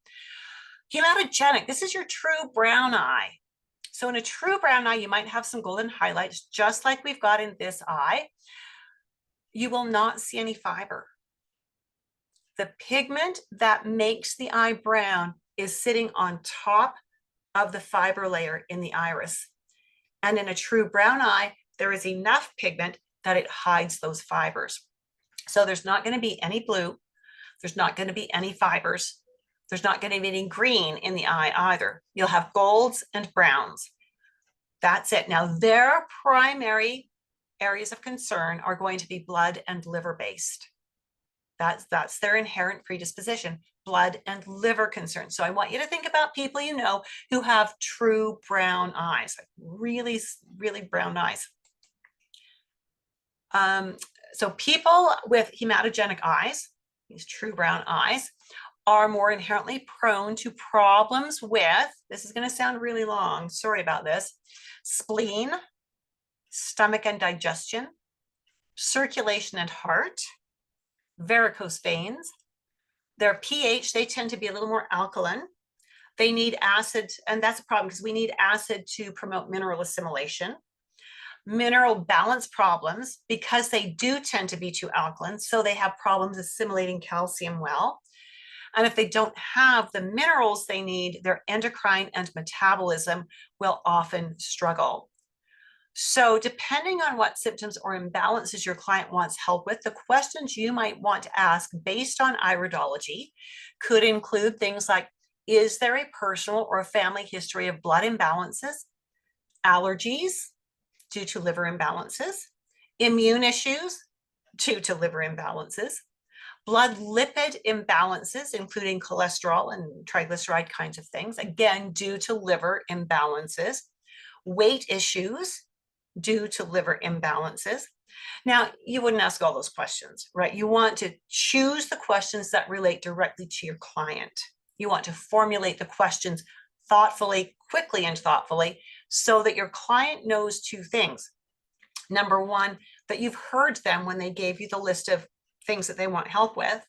Hematogenic, this is your true brown eye. So in a true brown eye, you might have some golden highlights, just like we've got in this eye. You will not see any fiber. The pigment that makes the eye brown is sitting on top of the fiber layer in the iris. And in a true brown eye, there is enough pigment that it hides those fibers. So there's not going to be any blue. There's not going to be any fibers. There's not going to be any green in the eye either. You'll have golds and browns. That's it. Now, their primary areas of concern are going to be blood and liver based. That's their inherent predisposition, blood and liver concerns. So I want you to think about people who have true brown eyes, like really, really brown eyes. So people with hematogenic eyes, these true brown eyes, are more inherently prone to problems with, this is going to sound really long, sorry about this, spleen, stomach and digestion, circulation and heart, varicose veins. Their pH, they tend to be a little more alkaline. They need acid, and that's a problem because we need acid to promote mineral assimilation. Mineral balance problems, because they do tend to be too alkaline, so they have problems assimilating calcium well. And if they don't have the minerals they need, their endocrine and metabolism will often struggle. So depending on what symptoms or imbalances your client wants help with, the questions you might want to ask based on iridology could include things like, Is there a personal or a family history of blood imbalances, allergies due to liver imbalances, immune issues due to liver imbalances, blood lipid imbalances, including cholesterol and triglyceride kinds of things, again, due to liver imbalances, weight issues due to liver imbalances. Now, you wouldn't ask all those questions, right? You want to choose the questions that relate directly to your client. You want to formulate the questions thoughtfully, quickly, and thoughtfully so that your client knows two things. Number one, that you've heard them when they gave you the list of things that they want help with.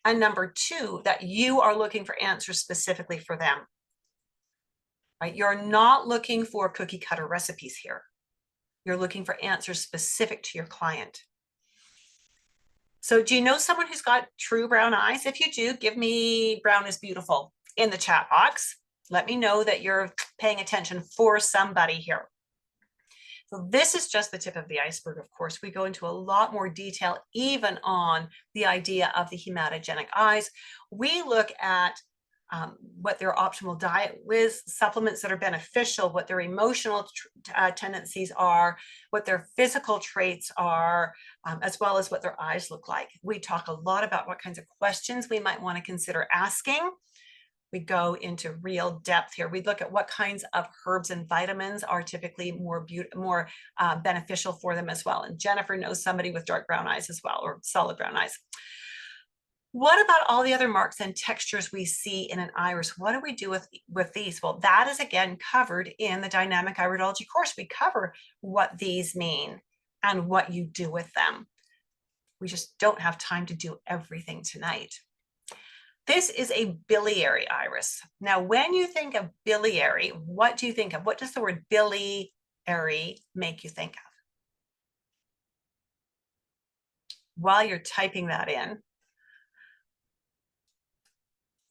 And number two, that you are looking for answers specifically for them, right? You're not looking for cookie cutter recipes here. You're looking for answers specific to your client. So do you know someone who's got true brown eyes? If you do, give me brown is beautiful in the chat box. Let me know that you're paying attention for somebody here. So this is just the tip of the iceberg, of course. We go into a lot more detail even on the idea of the hematogenic eyes. We look at what their optimal diet is, supplements that are beneficial, what their emotional tendencies are, what their physical traits are, as well as what their eyes look like. We talk a lot about what kinds of questions we might want to consider asking. We go into real depth here. We look at what kinds of herbs and vitamins are typically more beneficial for them as well. And Jennifer knows somebody with dark brown eyes as well, or solid brown eyes. What about all the other marks and textures we see in an iris? What do we do with these? Well, that is again covered in the dynamic iridology course. We cover what these mean and what you do with them. We just don't have time to do everything tonight. This is a biliary iris. Now, when you think of biliary, what do you think of? What does the word biliary make you think of? While you're typing that in,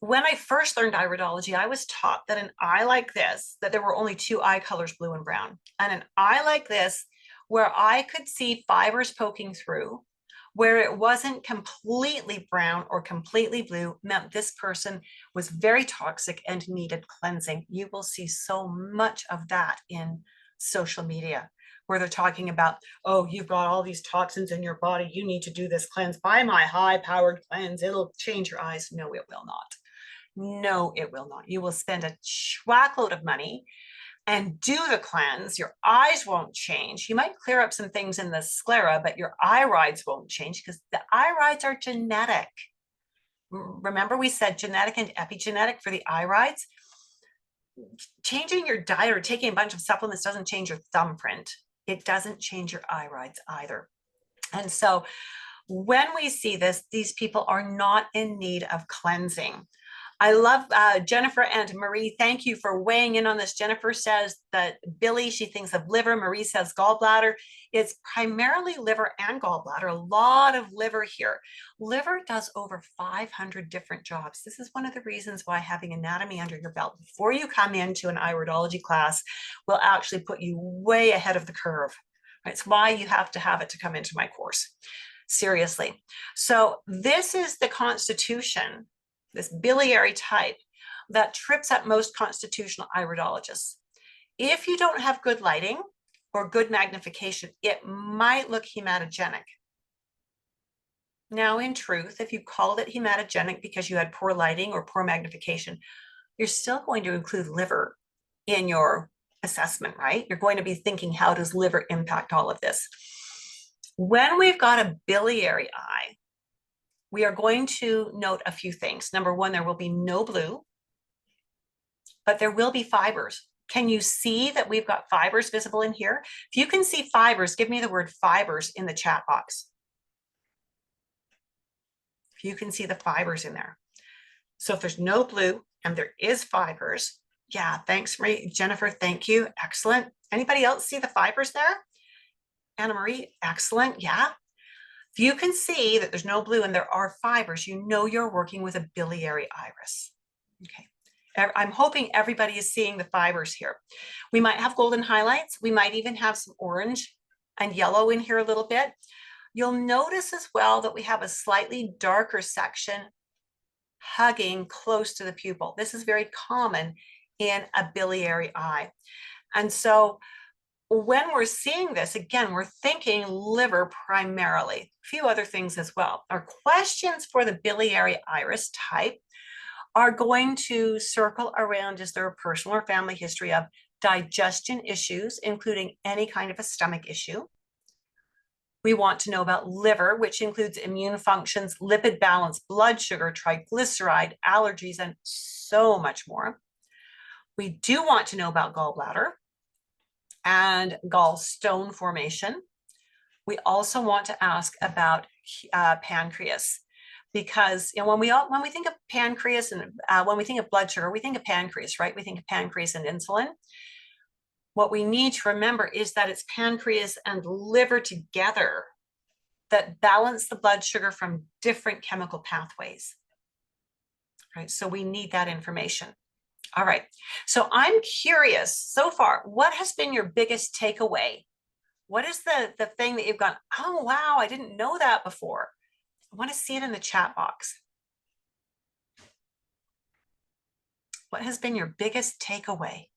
when I first learned iridology, I was taught that an eye like this, that there were only two eye colors, blue and brown. And an eye like this, where I could see fibers poking through, where it wasn't completely brown or completely blue, meant this person was very toxic and needed cleansing. You will see so much of that in social media, where they're talking about, oh, you've got all these toxins in your body. You need to do this cleanse. Buy my high-powered cleanse. It'll change your eyes. No, it will not. No, it will not. You will spend a schwackload of money and do the cleanse. Your eyes won't change. You might clear up some things in the sclera, but your irides won't change because the irides are genetic. Remember we said genetic and epigenetic for the irides? Changing your diet or taking a bunch of supplements doesn't change your thumbprint. It doesn't change your irides either. And so when we see this, these people are not in need of cleansing. I love Jennifer and Marie. Thank you for weighing in on this. Jennifer says that Billy, she thinks of liver. Marie says gallbladder. It's primarily liver and gallbladder. A lot of liver here. Liver does over 500 different jobs. This is one of the reasons why having anatomy under your belt before you come into an iridology class will actually put you way ahead of the curve. It's why you have to have it to come into my course. Seriously. So this is the constitution, this biliary type, that trips up most constitutional iridologists. If you don't have good lighting or good magnification, it might look hematogenic. Now, in truth, if you called it hematogenic because you had poor lighting or poor magnification, you're still going to include liver in your assessment, right? You're going to be thinking, how does liver impact all of this? When we've got a biliary eye, we are going to note a few things. Number one, there will be no blue, but there will be fibers. Can you see that we've got fibers visible in here? If you can see fibers, give me the word fibers in the chat box. If you can see the fibers in there. So if there's no blue and there is fibers, yeah, thanks, Marie. Jennifer, thank you. Excellent. Anybody else see the fibers there? Anna Marie, excellent. Yeah. If you can see that there's no blue and there are fibers, you know you're working with a biliary iris. Okay. I'm hoping everybody is seeing the fibers here. We might have golden highlights. We might even have some orange and yellow in here a little bit. You'll notice as well that we have a slightly darker section hugging close to the pupil. This is very common in a biliary eye. And so when we're seeing this, again, we're thinking liver primarily, a few other things as well. Our questions for the biliary iris type are going to circle around, is there a personal or family history of digestion issues, including any kind of a stomach issue? We want to know about liver, which includes immune functions, lipid balance, blood sugar, triglyceride, allergies, and so much more. We do want to know about gallbladder and gallstone formation. We also want to ask about pancreas, because when we think of pancreas and when we think of blood sugar, we think of pancreas, right? We think of pancreas and insulin. What we need to remember is that it's pancreas and liver together that balance the blood sugar from different chemical pathways, right? So we need that information. All right, so I'm curious so far, what has been your biggest takeaway? What is the thing that you've gone, oh, wow, I didn't know that before? I want to see it in the chat box. What has been your biggest takeaway?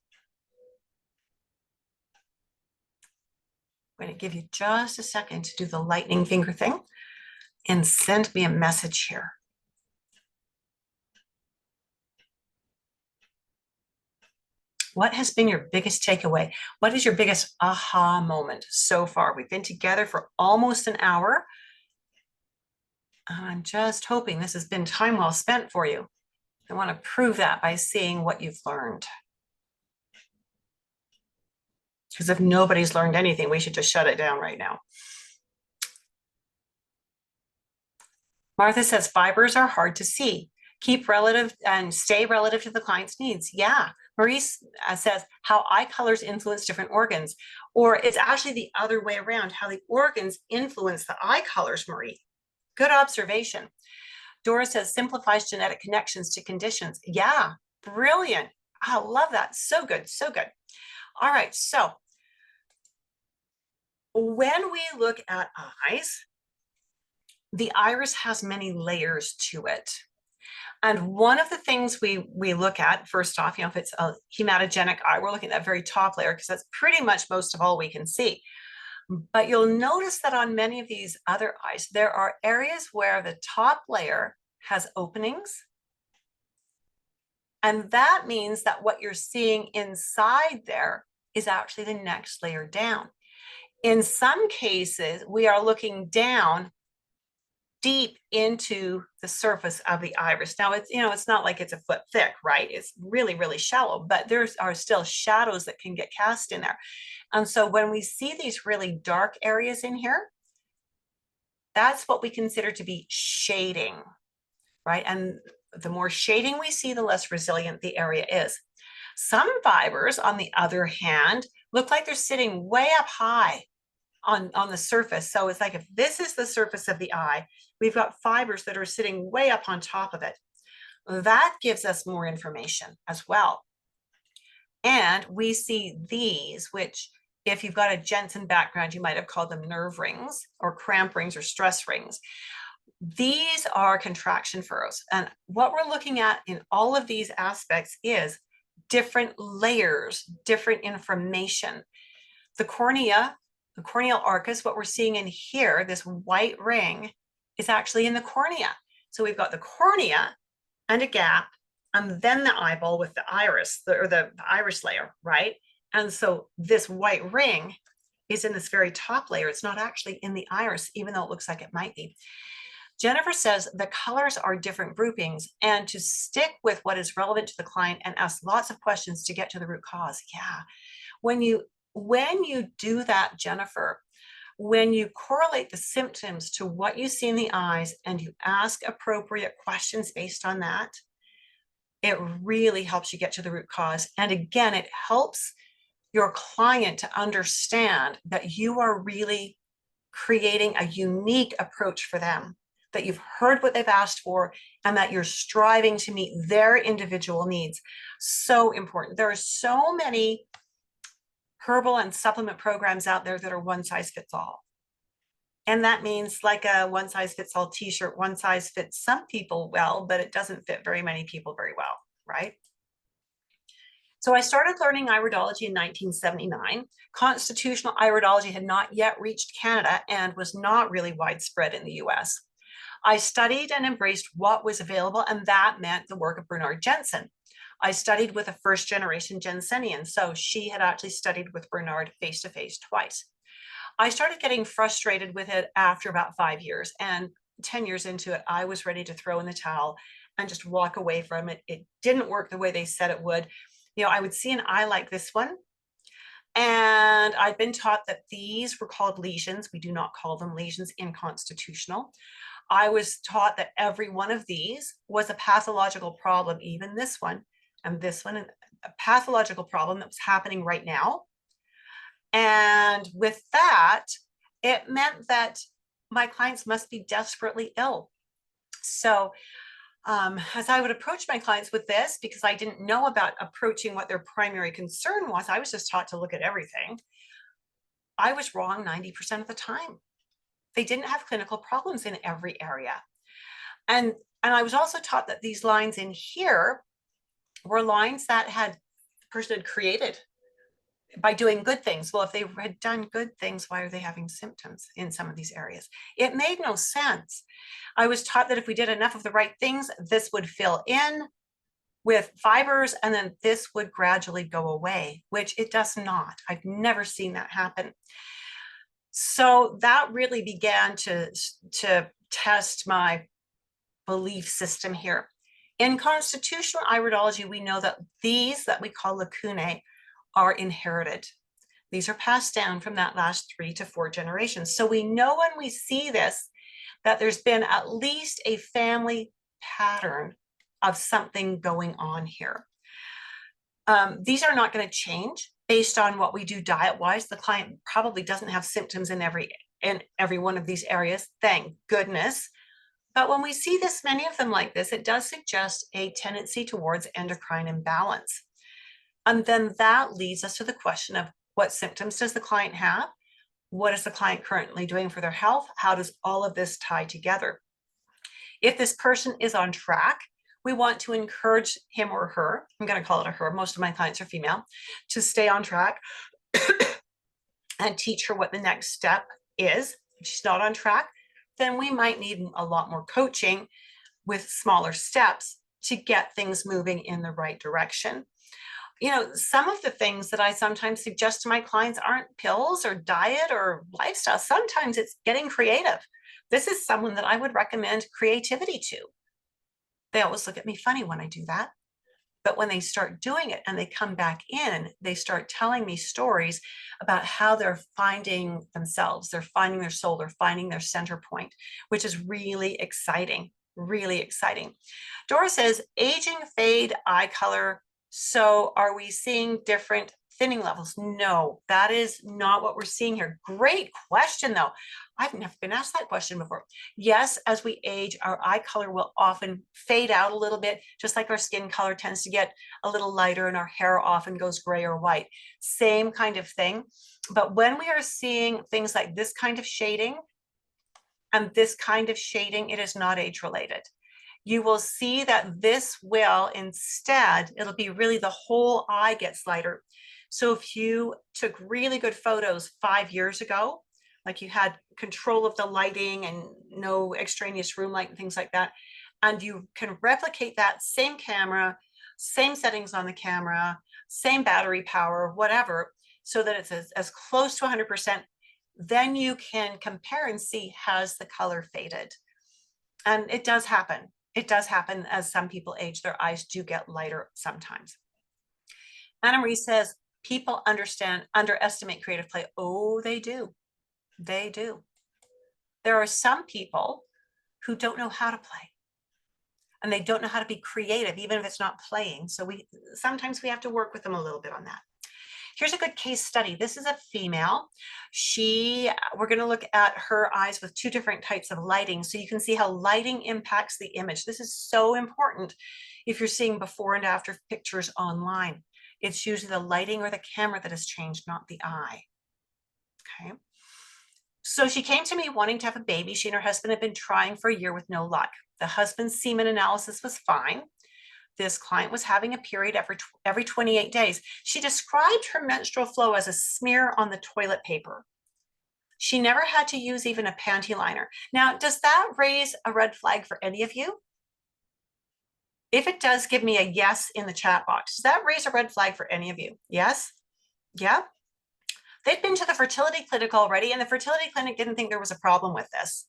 I'm going to give you just a second to do the lightning finger thing and send me a message here. What has been your biggest takeaway? What is your biggest aha moment so far? We've been together for almost an hour. I'm just hoping this has been time well spent for you. I want to prove that by seeing what you've learned. Because if nobody's learned anything, we should just shut it down right now. Martha says fibers are hard to see. Keep relative and stay relative to the client's needs. Yeah. Maurice says how eye colors influence different organs, or it's actually the other way around, how the organs influence the eye colors, Marie. Good observation. Dora says simplifies genetic connections to conditions. Yeah, brilliant. I love that. So good, so good. All right, so when we look at eyes, the iris has many layers to it. And one of the things we look at, first off, if it's a hematogenic eye, we're looking at that very top layer because that's pretty much most of all we can see. But you'll notice that on many of these other eyes, there are areas where the top layer has openings. And that means that what you're seeing inside there is actually the next layer down. In some cases, we are looking down deep into the surface of the iris. Now it's not like it's a foot thick, right? It's really, really shallow, but there are still shadows that can get cast in there. And so when we see these really dark areas in here, that's what we consider to be shading, right? And the more shading we see, the less resilient the area is. Some fibers, on the other hand, look like they're sitting way up high on the surface. So it's like if this is the surface of the eye, we've got fibers that are sitting way up on top of it. That gives us more information as well. And we see these, which if you've got a Jensen background, you might have called them nerve rings or cramp rings or stress rings. These are contraction furrows. And what we're looking at in all of these aspects is different layers, different information. The cornea, the corneal arcus, what we're seeing in here, this white ring, is actually in the cornea. So we've got the cornea and a gap, and then the eyeball with the iris, or the iris layer, right? And so this white ring is in this very top layer. It's not actually in the iris, even though it looks like it might be. Jennifer says the colors are different groupings, and to stick with what is relevant to the client and ask lots of questions to get to the root cause. Yeah. When you do that, Jennifer, when you correlate the symptoms to what you see in the eyes and you ask appropriate questions based on that, it really helps you get to the root cause. And again, it helps your client to understand that you are really creating a unique approach for them, that you've heard what they've asked for, and that you're striving to meet their individual needs. So important. There are so many herbal and supplement programs out there that are one size fits all. And that means like a one size fits all t-shirt, one size fits some people well, but it doesn't fit very many people very well, right? So I started learning iridology in 1979. Constitutional iridology had not yet reached Canada and was not really widespread in the US. I studied and embraced what was available, and that meant the work of Bernard Jensen. I studied with a first generation Jensenian, so she had actually studied with Bernard face to face twice. I started getting frustrated with it after about 5 years, and 10 years into it, I was ready to throw in the towel and just walk away from it. It didn't work the way they said it would. You know, I would see an eye like this one, and I'd been taught that these were called lesions. We do not call them lesions in constitutional. I was taught that every one of these was a pathological problem, even this one and this one, a pathological problem that was happening right now. And with that, it meant that my clients must be desperately ill. So as I would approach my clients with this, because I didn't know about approaching what their primary concern was, I was just taught to look at everything. I was wrong 90% of the time. They didn't have clinical problems in every area. And I was also taught that these lines in here were lines that the person had created by doing good things. Well, if they had done good things, why are they having symptoms in some of these areas? It made no sense. I was taught that if we did enough of the right things, this would fill in with fibers and then this would gradually go away, which it does not. I've never seen that happen. So that really began to test my belief system here. In constitutional iridology, we know that these that we call lacunae are inherited. These are passed down from that last 3 to 4 generations. So we know when we see this, that there's been at least a family pattern of something going on here. These are not going to change based on what we do diet-wise. The client probably doesn't have symptoms in every one of these areas, thank goodness. But when we see this many of them like this, it does suggest a tendency towards endocrine imbalance. And then that leads us to the question of what symptoms does the client have? What is the client currently doing for their health? How does all of this tie together? If this person is on track, we want to encourage him or her, I'm going to call it a her, most of my clients are female, to stay on track and teach her what the next step is. If she's not on track, then we might need a lot more coaching with smaller steps to get things moving in the right direction. You know, some of the things that I sometimes suggest to my clients aren't pills or diet or lifestyle. Sometimes it's getting creative. This is someone that I would recommend creativity to. They always look at me funny when I do that. But when they start doing it and they come back in, they start telling me stories about how they're finding themselves. They're finding their soul. They're finding their center point, which is really exciting, really exciting. Dora says, aging, fade, eye color. So are we seeing different thinning levels? No, that is not what we're seeing here. Great question, though. I've never been asked that question before. Yes, as we age, our eye color will often fade out a little bit, just like our skin color tends to get a little lighter and our hair often goes gray or white. Same kind of thing. But when we are seeing things like this kind of shading and this kind of shading, it is not age related. You will see that this will instead, it'll be really the whole eye gets lighter. So if you took really good photos 5 years ago, like you had control of the lighting and no extraneous room light and things like that, and you can replicate that same camera, same settings on the camera, same battery power, whatever, so that it's as close to 100%, then you can compare and see, has the color faded? And it does happen. It does happen as some people age, their eyes do get lighter sometimes. Anna Marie says, people underestimate creative play. Oh, they do. They do. There are some people who don't know how to play. And they don't know how to be creative, even if it's not playing. So sometimes we have to work with them a little bit on that. Here's a good case study. This is a female. We're going to look at her eyes with 2 different types of lighting, so you can see how lighting impacts the image. This is so important if you're seeing before and after pictures online. It's usually the lighting or the camera that has changed, not the eye. Okay. So she came to me wanting to have a baby. She and her husband had been trying for a year with no luck. The husband's semen analysis was fine. This client was having a period every 28 days. She described her menstrual flow as a smear on the toilet paper. She never had to use even a panty liner. Now, does that raise a red flag for any of you? If it does, give me a yes in the chat box. Does that raise a red flag for any of you? Yes? Yeah? They'd been to the fertility clinic already, and the fertility clinic didn't think there was a problem with this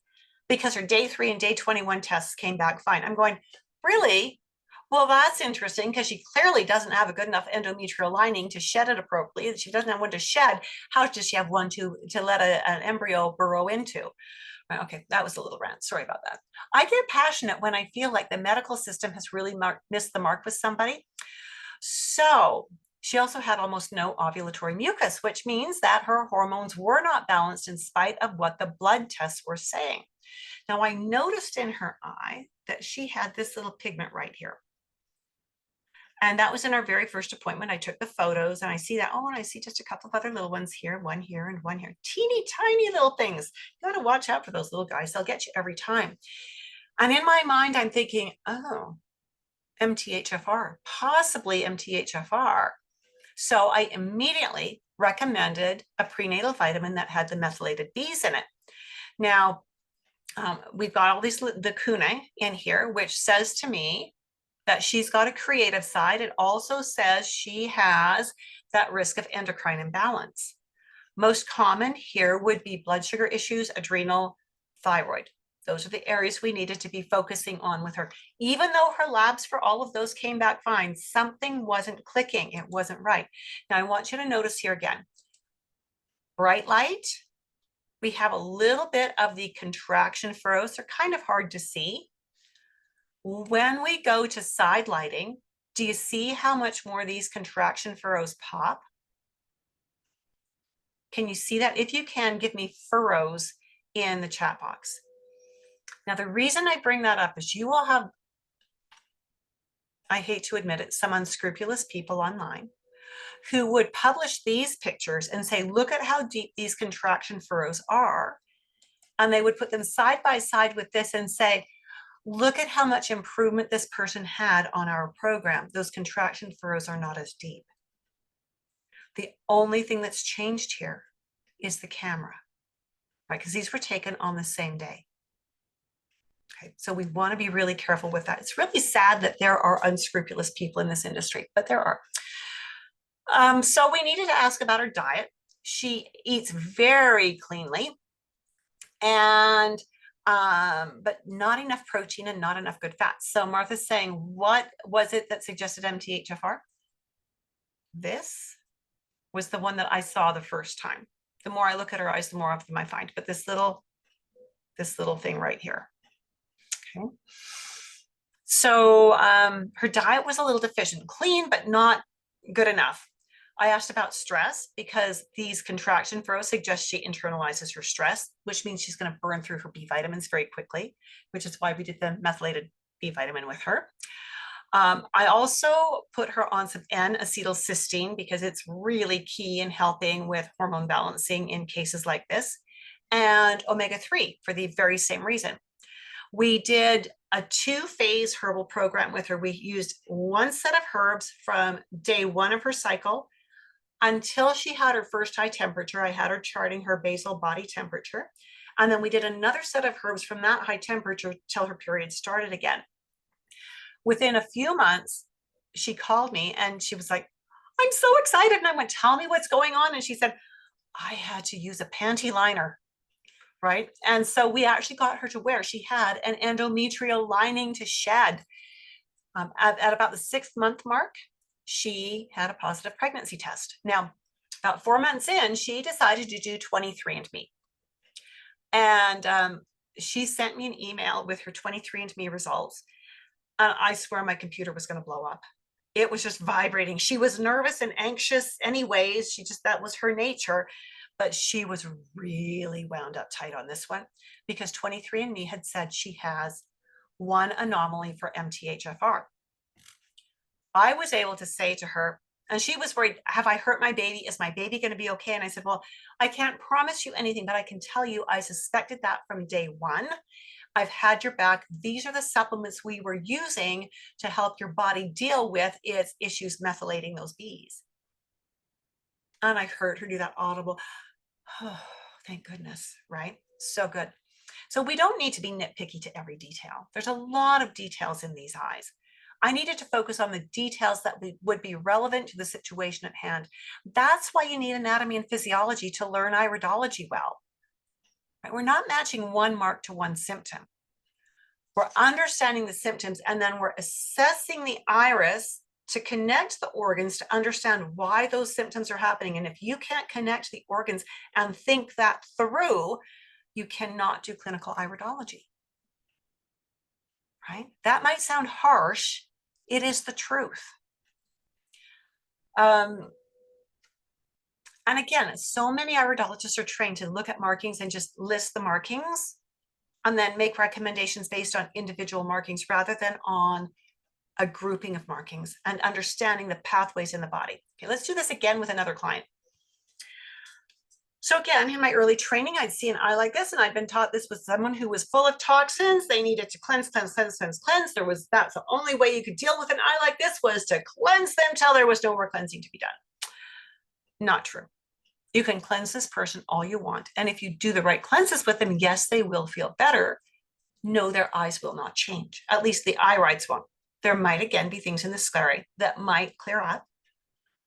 because her day 3 and day 21 tests came back fine. I'm going, really? Well, that's interesting because she clearly doesn't have a good enough endometrial lining to shed it appropriately. She doesn't have one to shed. How does she have one to let an embryo burrow into? Okay, that was a little rant. Sorry about that. I get passionate when I feel like the medical system has really missed the mark with somebody. So she also had almost no ovulatory mucus, which means that her hormones were not balanced in spite of what the blood tests were saying. Now, I noticed in her eye that she had this little pigment right here. And that was in our very first appointment. I took the photos and I see that, oh, and I see just a couple of other little ones here, one here and one here. Teeny tiny little things. You got to watch out for those little guys. They'll get you every time. And in my mind, I'm thinking, oh, MTHFR, possibly MTHFR. So I immediately recommended a prenatal vitamin that had the methylated Bs in it. Now, we've got all these, the Kune in here, which says to me that she's got a creative side. It also says she has that risk of endocrine imbalance. Most common here would be blood sugar issues, adrenal, thyroid. Those are the areas we needed to be focusing on with her. Even though her labs for all of those came back fine, something wasn't clicking. It wasn't right. Now I want you to notice here again, bright light. We have a little bit of the contraction furrows. They're kind of hard to see. When we go to side lighting, do you see how much more these contraction furrows pop? Can you see that? If you can, give me furrows in the chat box. Now, the reason I bring that up is you will have, I hate to admit it, some unscrupulous people online who would publish these pictures and say, look at how deep these contraction furrows are. And they would put them side by side with this and say, look at how much improvement this person had on our program. Those contraction furrows are not as deep. The only thing that's changed here is the camera, right? Because these were taken on the same day. Okay, so we want to be really careful with that. It's really sad that there are unscrupulous people in this industry, but there are. So we needed to ask about her diet. She eats very cleanly, and but not enough protein and not enough good fats. So Martha's saying, what was it that suggested MTHFR? This was the one that I saw the first time. The more I look at her eyes, the more of them I find. But this little thing right here. Okay. So her diet was a little deficient, clean, but not good enough. I asked about stress because these contraction furrows suggest she internalizes her stress, which means she's going to burn through her B vitamins very quickly, which is why we did the methylated B vitamin with her. I also put her on some N-acetylcysteine because it's really key in helping with hormone balancing in cases like this, and omega-3 for the very same reason. We did a 2-phase herbal program with her. We used one set of herbs from day 1 of her cycle until she had her first high temperature. I had her charting her basal body temperature. And then we did another set of herbs from that high temperature till her period started again. Within a few months, she called me and she was like, I'm so excited. And I went, tell me what's going on. And she said, I had to use a panty liner. Right. And so we actually got her to wear, she had an endometrial lining to shed. At about the 6th month mark, she had a positive pregnancy test. Now, about 4 months in, she decided to do 23andMe. And she sent me an email with her 23andMe results. And I swear my computer was going to blow up. It was just vibrating. She was nervous and anxious anyways. That was her nature. But she was really wound up tight on this one because 23andMe had said she has one anomaly for MTHFR. I was able to say to her, And she was worried, have I hurt my baby? Is my baby going to be okay? And I said, well, I can't promise you anything, but I can tell you I suspected that from day one. I've had your back. These are the supplements we were using to help your body deal with its issues methylating those bees. And I heard her do that audible, oh, thank goodness, right? So good. So we don't need to be nitpicky to every detail. There's a lot of details in these eyes. I needed to focus on the details that would be relevant to the situation at hand. That's why you need anatomy and physiology to learn iridology well. Right? We're not matching one mark to one symptom. We're understanding the symptoms, and then we're assessing the iris to connect the organs to understand why those symptoms are happening. And if you can't connect the organs and think that through, you cannot do clinical iridology, right? That might sound harsh. It is the truth. And again, so many iridologists are trained to look at markings and just list the markings and then make recommendations based on individual markings rather than on a grouping of markings and understanding the pathways in the body. Okay, let's do this again with another client. So again, in my early training, I'd see an eye like this, and I'd been taught this was someone who was full of toxins. They needed to cleanse, cleanse, cleanse, cleanse, cleanse. That's the only way you could deal with an eye like this, was to cleanse them till there was no more cleansing to be done. Not true. You can cleanse this person all you want. And if you do the right cleanses with them, yes, they will feel better. No, their eyes will not change. At least the irides won't. There might again be things in the sclerae that might clear up.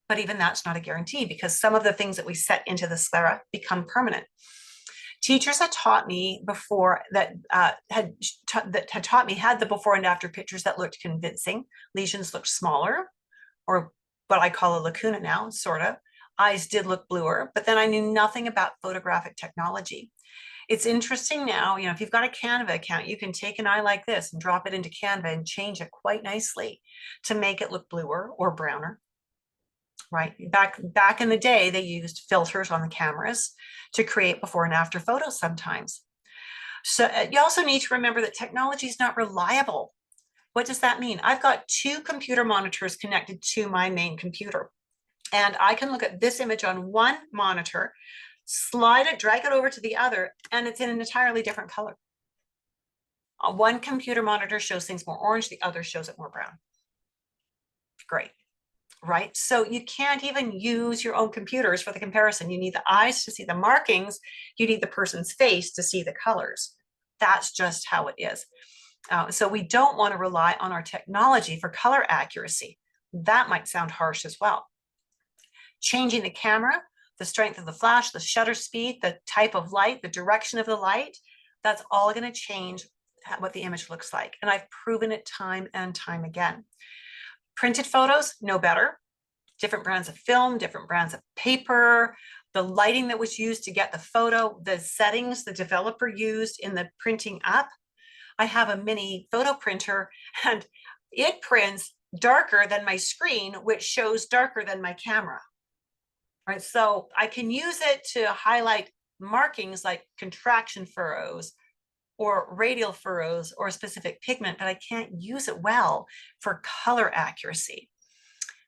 But even that's not a guarantee, because some of the things that we set into the sclera become permanent. Teachers had taught me before that had taught me had the before and after pictures that looked convincing. Lesions looked smaller, or what I call a lacuna now, sort of. Eyes did look bluer, but then I knew nothing about photographic technology. It's interesting now, if you've got a Canva account, you can take an eye like this and drop it into Canva and change it quite nicely to make it look bluer or browner. Right. Back in the day, they used filters on the cameras to create before and after photos sometimes. So you also need to remember that technology is not reliable. What does that mean? I've got 2 computer monitors connected to my main computer, and I can look at this image on one monitor, slide it, drag it over to the other, and it's in an entirely different color. One computer monitor shows things more orange, the other shows it more brown. Great. Right? So you can't even use your own computers for the comparison. You need the eyes to see the markings. You need the person's face to see the colors. That's just how it is. So we don't want to rely on our technology for color accuracy. That might sound harsh as well. Changing the camera, the strength of the flash, the shutter speed, the type of light, the direction of the light, that's all going to change what the image looks like. And I've proven it time and time again. Printed photos, no better. Different brands of film, different brands of paper, the lighting that was used to get the photo, the settings the developer used in the printing up. I have a mini photo printer, and it prints darker than my screen, which shows darker than my camera. Right? So I can use it to highlight markings like contraction furrows or radial furrows or specific pigment, but I can't use it well for color accuracy.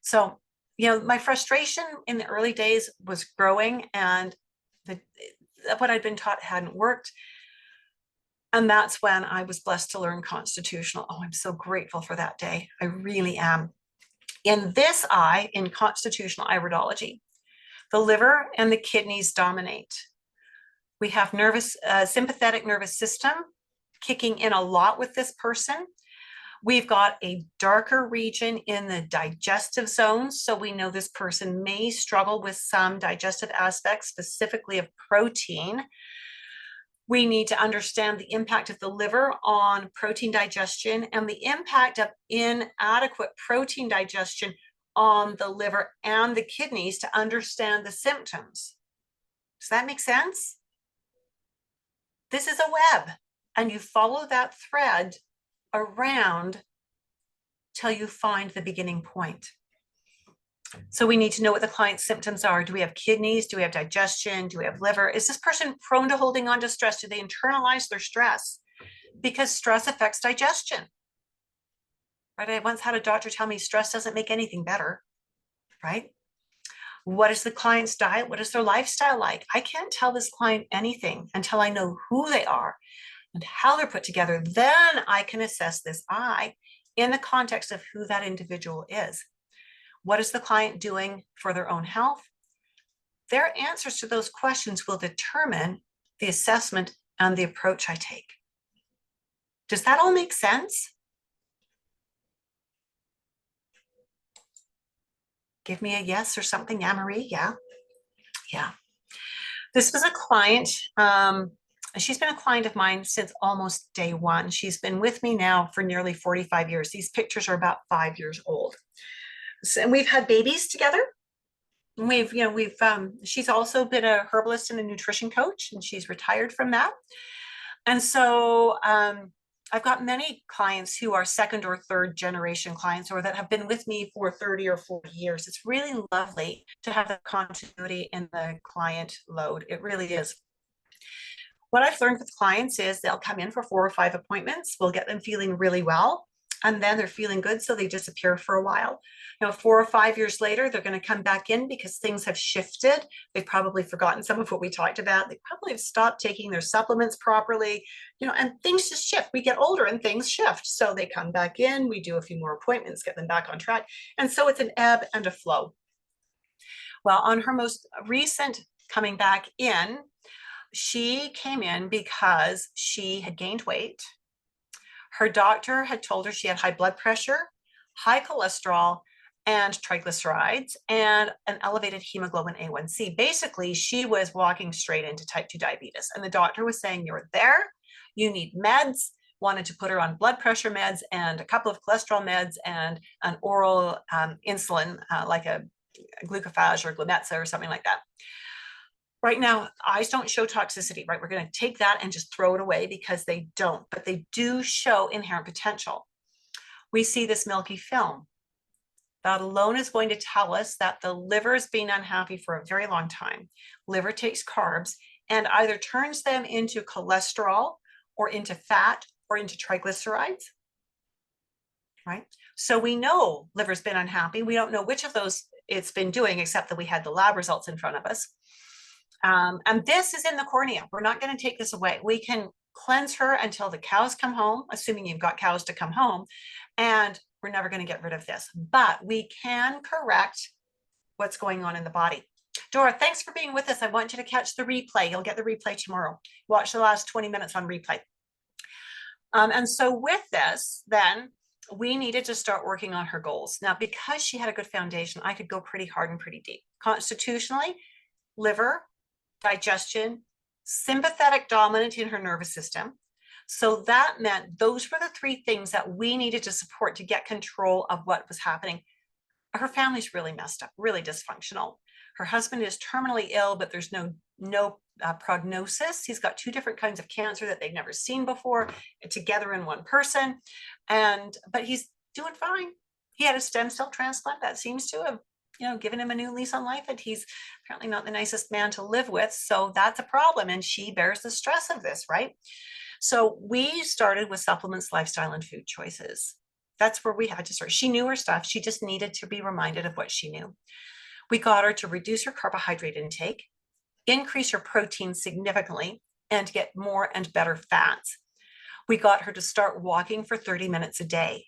So, my frustration in the early days was growing, and what I'd been taught hadn't worked. And that's when I was blessed to learn constitutional. Oh, I'm so grateful for that day. I really am. In this eye, in constitutional iridology, the liver and the kidneys dominate. We have sympathetic nervous system kicking in a lot with this person. We've got a darker region in the digestive zone. So we know this person may struggle with some digestive aspects, specifically of protein. We need to understand the impact of the liver on protein digestion and the impact of inadequate protein digestion on the liver and the kidneys to understand the symptoms. Does that make sense? This is a web, and you follow that thread around till you find the beginning point. So we need to know what the client's symptoms are. Do we have kidneys? Do we have digestion? Do we have liver? Is this person prone to holding on to stress? Do they internalize their stress? Because stress affects digestion. Right? I once had a doctor tell me stress doesn't make anything better. right? What is the client's diet? What is their lifestyle like? I can't tell this client anything until I know who they are and how they're put together. Then I can assess this I in the context of who that individual is. What is the client doing for their own health? Their answers to those questions will determine the assessment and the approach I take. Does that all make sense? Give me a yes or something, Anne-Marie. Yeah. Yeah. This was a client. She's been a client of mine since almost day one. She's been with me now for nearly 45 years. These pictures are about 5 years old. So, and we've had babies together. She's also been a herbalist and a nutrition coach, and she's retired from that. And so I've got many clients who are second or third generation clients or that have been with me for 30 or 40 years. It's really lovely to have the continuity in the client load. It really is. What I've learned with clients is they'll come in for 4 or 5 appointments. We'll get them feeling really well. And then they're feeling good, so they disappear for a while. 4 or 5 years later, they're going to come back in because things have shifted. They've probably forgotten some of what we talked about. They probably have stopped taking their supplements properly, and things just shift. We get older and things shift. So they come back in, we do a few more appointments, get them back on track. And so it's an ebb and a flow. Well, on her most recent coming back in, she came in because she had gained weight. Her doctor had told her she had high blood pressure, high cholesterol, and triglycerides, and an elevated hemoglobin A1C. Basically, she was walking straight into type 2 diabetes. And the doctor was saying, you're there, you need meds, wanted to put her on blood pressure meds and a couple of cholesterol meds and an oral insulin, like a glucophage or Glumetza or something like that. Right now, eyes don't show toxicity, right? We're going to take that and just throw it away because they don't, but they do show inherent potential. We see this milky film. That alone is going to tell us that the liver has been unhappy for a very long time. Liver takes carbs and either turns them into cholesterol or into fat or into triglycerides, right? So we know liver's been unhappy. We don't know which of those it's been doing, except that we had the lab results in front of us. And this is in the cornea. We're not going to take this away. We can cleanse her until the cows come home, assuming you've got cows to come home, and we're never going to get rid of this. But we can correct what's going on in the body. Dora, thanks for being with us. I want you to catch the replay. You'll get the replay tomorrow. Watch the last 20 minutes on replay. And so with this, then, we needed to start working on her goals. Now, because she had a good foundation, I could go pretty hard and pretty deep. Constitutionally, liver, digestion, sympathetic dominant in her nervous system. So that meant those were the 3 things that we needed to support to get control of what was happening. Her family's really messed up, really dysfunctional. Her husband is terminally ill, but there's no prognosis. He's got 2 different kinds of cancer that they've never seen before together in one person. But he's doing fine. He had a stem cell transplant that seems to have given him a new lease on life, and he's apparently not the nicest man to live with. So that's a problem. And she bears the stress of this, right? So we started with supplements, lifestyle, and food choices. That's where we had to start. She knew her stuff. She just needed to be reminded of what she knew. We got her to reduce her carbohydrate intake, increase her protein significantly, and get more and better fats. We got her to start walking for 30 minutes a day.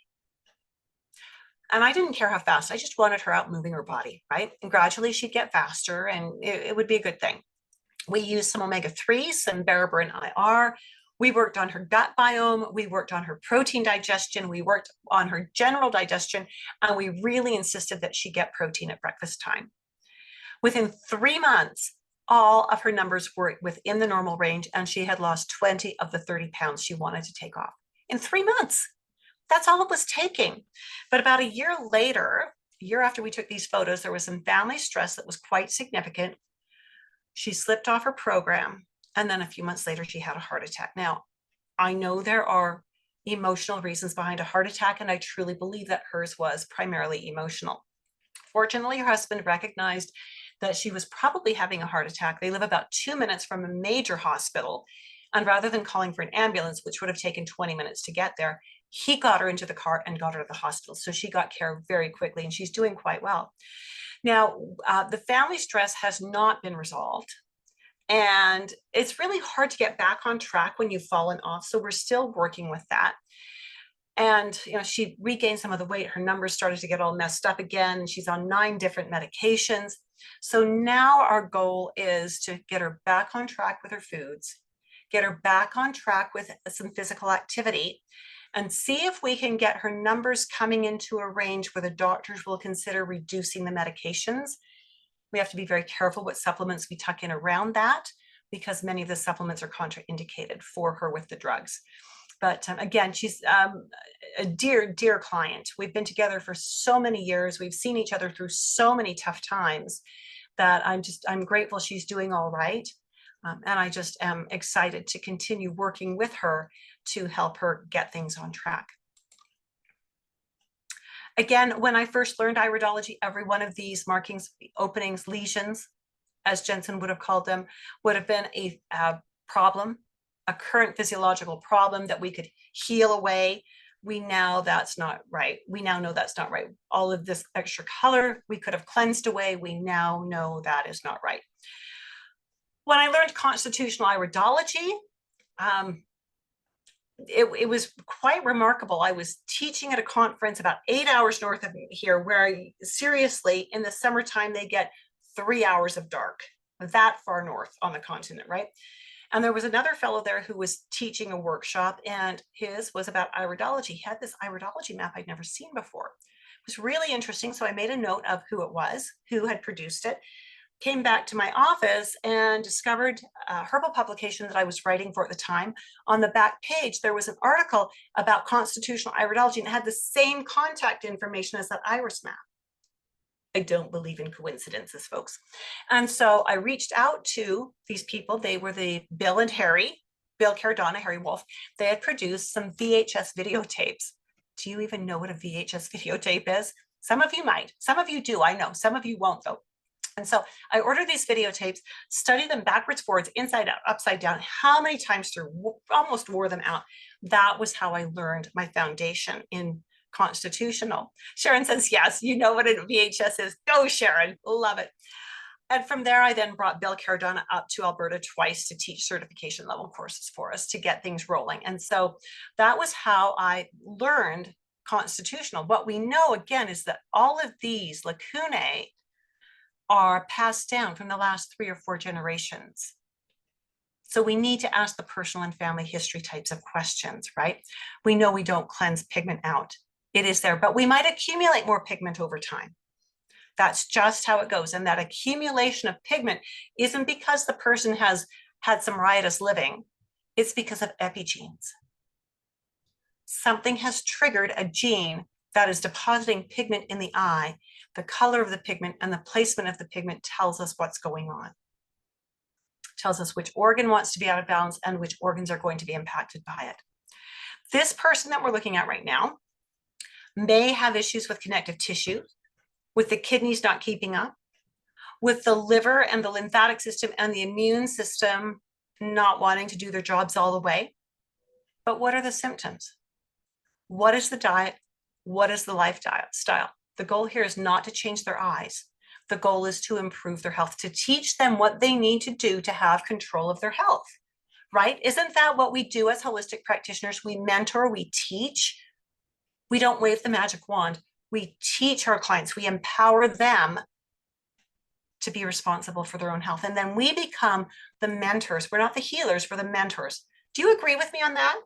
And I didn't care how fast. I just wanted her out moving her body, right? And gradually she'd get faster and it would be a good thing. We used some omega-3s, some berberine IR. We worked on her gut biome. We worked on her protein digestion. We worked on her general digestion. And we really insisted that she get protein at breakfast time. Within 3 months, all of her numbers were within the normal range, and she had lost 20 of the 30 pounds she wanted to take off in 3 months. That's all it was taking. But about a year later, a year after we took these photos, there was some family stress that was quite significant. She slipped off her program. And then a few months later, she had a heart attack. Now, I know there are emotional reasons behind a heart attack, and I truly believe that hers was primarily emotional. Fortunately, her husband recognized that she was probably having a heart attack. They live about 2 minutes from a major hospital. And rather than calling for an ambulance, which would have taken 20 minutes to get there, he got her into the car and got her to the hospital. So she got care very quickly, and she's doing quite well. Now, the family stress has not been resolved. And it's really hard to get back on track when you've fallen off. So we're still working with that. And she regained some of the weight. Her numbers started to get all messed up again. She's on 9 different medications. So now our goal is to get her back on track with her foods, get her back on track with some physical activity, and see if we can get her numbers coming into a range where the doctors will consider reducing the medications. We have to be very careful what supplements we tuck in around that, because many of the supplements are contraindicated for her with the drugs. But again, she's a dear, dear client. We've been together for so many years. We've seen each other through so many tough times that I'm grateful she's doing all right. And I just am excited to continue working with her to help her get things on track. Again, when I first learned iridology, every one of these markings, openings, lesions, as Jensen would have called them, would have been a problem, a current physiological problem that we could heal away. We now that's not right. We now know that's not right. All of this extra color we could have cleansed away. We now know that is not right. When I learned constitutional iridology, it was quite remarkable. I was teaching at a conference about 8 hours north of here, where seriously, in the summertime, they get 3 hours of dark, that far north on the continent, right? And there was another fellow there who was teaching a workshop, and his was about iridology. He had this iridology map I'd never seen before. It was really interesting. So I made a note of who it was, who had produced it, came back to my office and discovered a herbal publication that I was writing for at the time. On the back page, there was an article about constitutional iridology, and it had the same contact information as that iris map. I don't believe in coincidences, folks. And so I reached out to these people. They were the Bill and Harry, Bill Cardona, Harry Wolf. They had produced some VHS videotapes. Do you even know what a VHS videotape is? Some of you might. Some of you do, I know. Some of you won't, though. And so I ordered these videotapes, studied them backwards, forwards, inside out, upside down, how many times through, almost wore them out. That was how I learned my foundation in constitutional. Sharon says, yes, you know what a VHS is. Go, Sharon. Love it. And from there, I then brought Bill Cardona up to Alberta twice to teach certification level courses for us to get things rolling. And so that was how I learned constitutional. What we know, again, is that all of these lacunae are passed down from the last 3 or 4 generations. So we need to ask the personal and family history types of questions, right? We know we don't cleanse pigment out. It is there, but we might accumulate more pigment over time. That's just how it goes. And that accumulation of pigment isn't because the person has had some riotous living. It's because of epigenes. Something has triggered a gene that is depositing pigment in the eye. The color of the pigment and the placement of the pigment tells us what's going on. Tells us which organ wants to be out of balance and which organs are going to be impacted by it. This person that we're looking at right now may have issues with connective tissue, with the kidneys not keeping up, with the liver and the lymphatic system and the immune system not wanting to do their jobs all the way. But what are the symptoms? What is the diet? What is the lifestyle? The goal here is not to change their eyes. The goal is to improve their health, to teach them what they need to do to have control of their health, right? Isn't that what we do as holistic practitioners? We mentor, we teach. We don't wave the magic wand. We teach our clients, we empower them to be responsible for their own health. And then we become the mentors. We're not the healers, we're the mentors. Do you agree with me on that?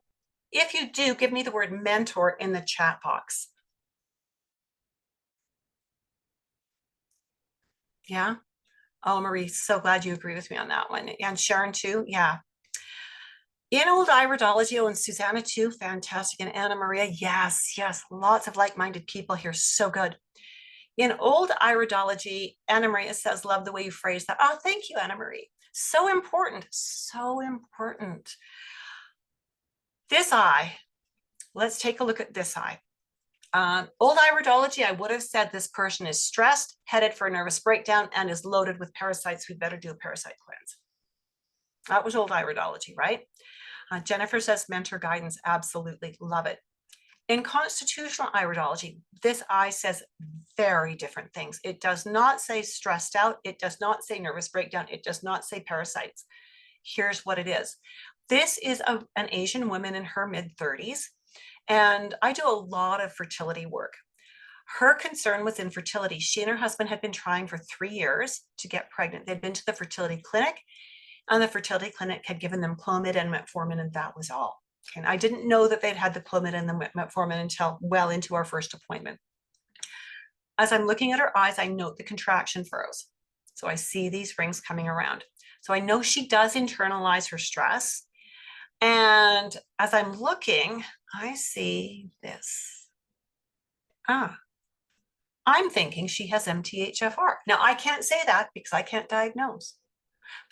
If you do, give me the word mentor in the chat box. Yeah. Oh, Marie, so glad you agree with me on that one. And Sharon too. Yeah. In old iridology, oh, and Susanna too, fantastic. And Anna Maria, yes, lots of like-minded people here, so good. In old iridology, Anna Maria says, love the way you phrase that. Oh, thank you, Anna Marie. So important, so important. This eye, let's take a look at this eye. Old iridology, I would have said this person is stressed, headed for a nervous breakdown, and is loaded with parasites. We better do a parasite cleanse. That was old iridology, right? Jennifer says mentor guidance, absolutely, love it. In constitutional iridology, this eye says very different things. It does not say stressed out. It does not say nervous breakdown. It does not say parasites. Here's what it is. This is an Asian woman in her mid-30s, and I do a lot of fertility work. Her concern was infertility. She and her husband had been trying for 3 years to get pregnant. They'd been to the fertility clinic, and the fertility clinic had given them Clomid and metformin, and that was all. And I didn't know that they'd had the Clomid and the metformin until well into our first appointment. As I'm looking at her eyes, I note the contraction furrows. So I see these rings coming around. So I know she does internalize her stress. And as I'm looking, I see this. I'm thinking she has MTHFR. Now, I can't say that because I can't diagnose,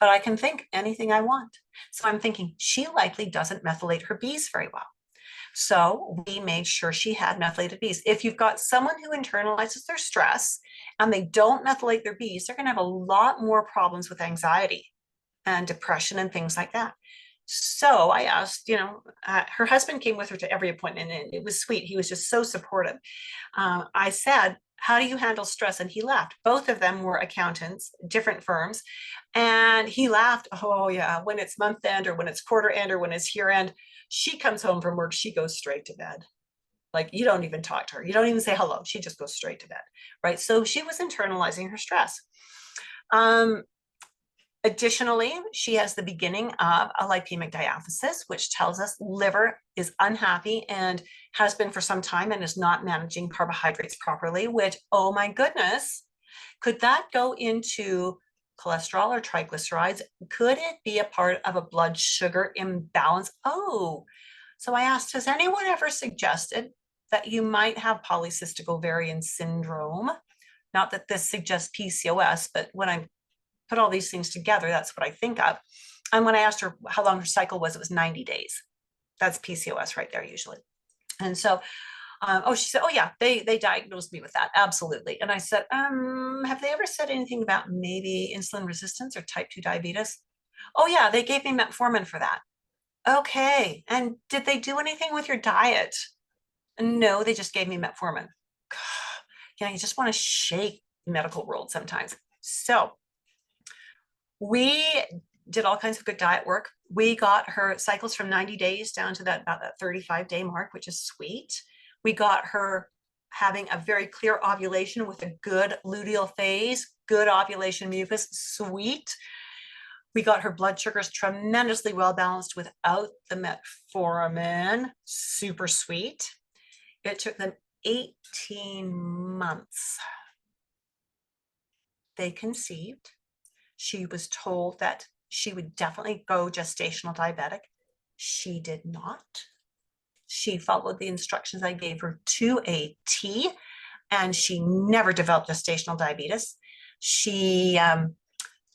but I can think anything I want. So I'm thinking she likely doesn't methylate her Bs very well. So we made sure she had methylated Bs. If you've got someone who internalizes their stress and they don't methylate their Bs, they're going to have a lot more problems with anxiety and depression and things like that. So I asked, her husband came with her to every appointment, and it was sweet. He was just so supportive. I said, how do you handle stress? And he laughed. Both of them were accountants, different firms. And he laughed. Oh, yeah, when it's month end or when it's quarter end or when it's year end, she comes home from work, she goes straight to bed. Like, you don't even talk to her. You don't even say hello. She just goes straight to bed, right? So she was internalizing her stress. Additionally, she has the beginning of a lipemic diaphysis, which tells us liver is unhappy and has been for some time and is not managing carbohydrates properly, which, oh my goodness, could that go into cholesterol or triglycerides? Could it be a part of a blood sugar imbalance? Oh, so I asked, has anyone ever suggested that you might have polycystic ovarian syndrome? Not that this suggests PCOS, but when I put all these things together, that's what I think of. And when I asked her how long her cycle was, it was 90 days. That's PCOS right there usually. And so, she said, oh yeah, they diagnosed me with that. Absolutely. And I said, have they ever said anything about maybe insulin resistance or type 2 diabetes? Oh yeah, they gave me metformin for that. Okay. And did they do anything with your diet? No, they just gave me metformin. You just want to shake the medical world sometimes. So we did all kinds of good diet work. We got her cycles from 90 days down to about that 35-day mark, which is sweet. We got her having a very clear ovulation with a good luteal phase, good ovulation mucus, sweet. We got her blood sugars tremendously well balanced without the metformin, super sweet. It took them 18 months. They conceived. She was told that she would definitely go gestational diabetic. She did not. She followed the instructions I gave her to a T, and she never developed gestational diabetes. She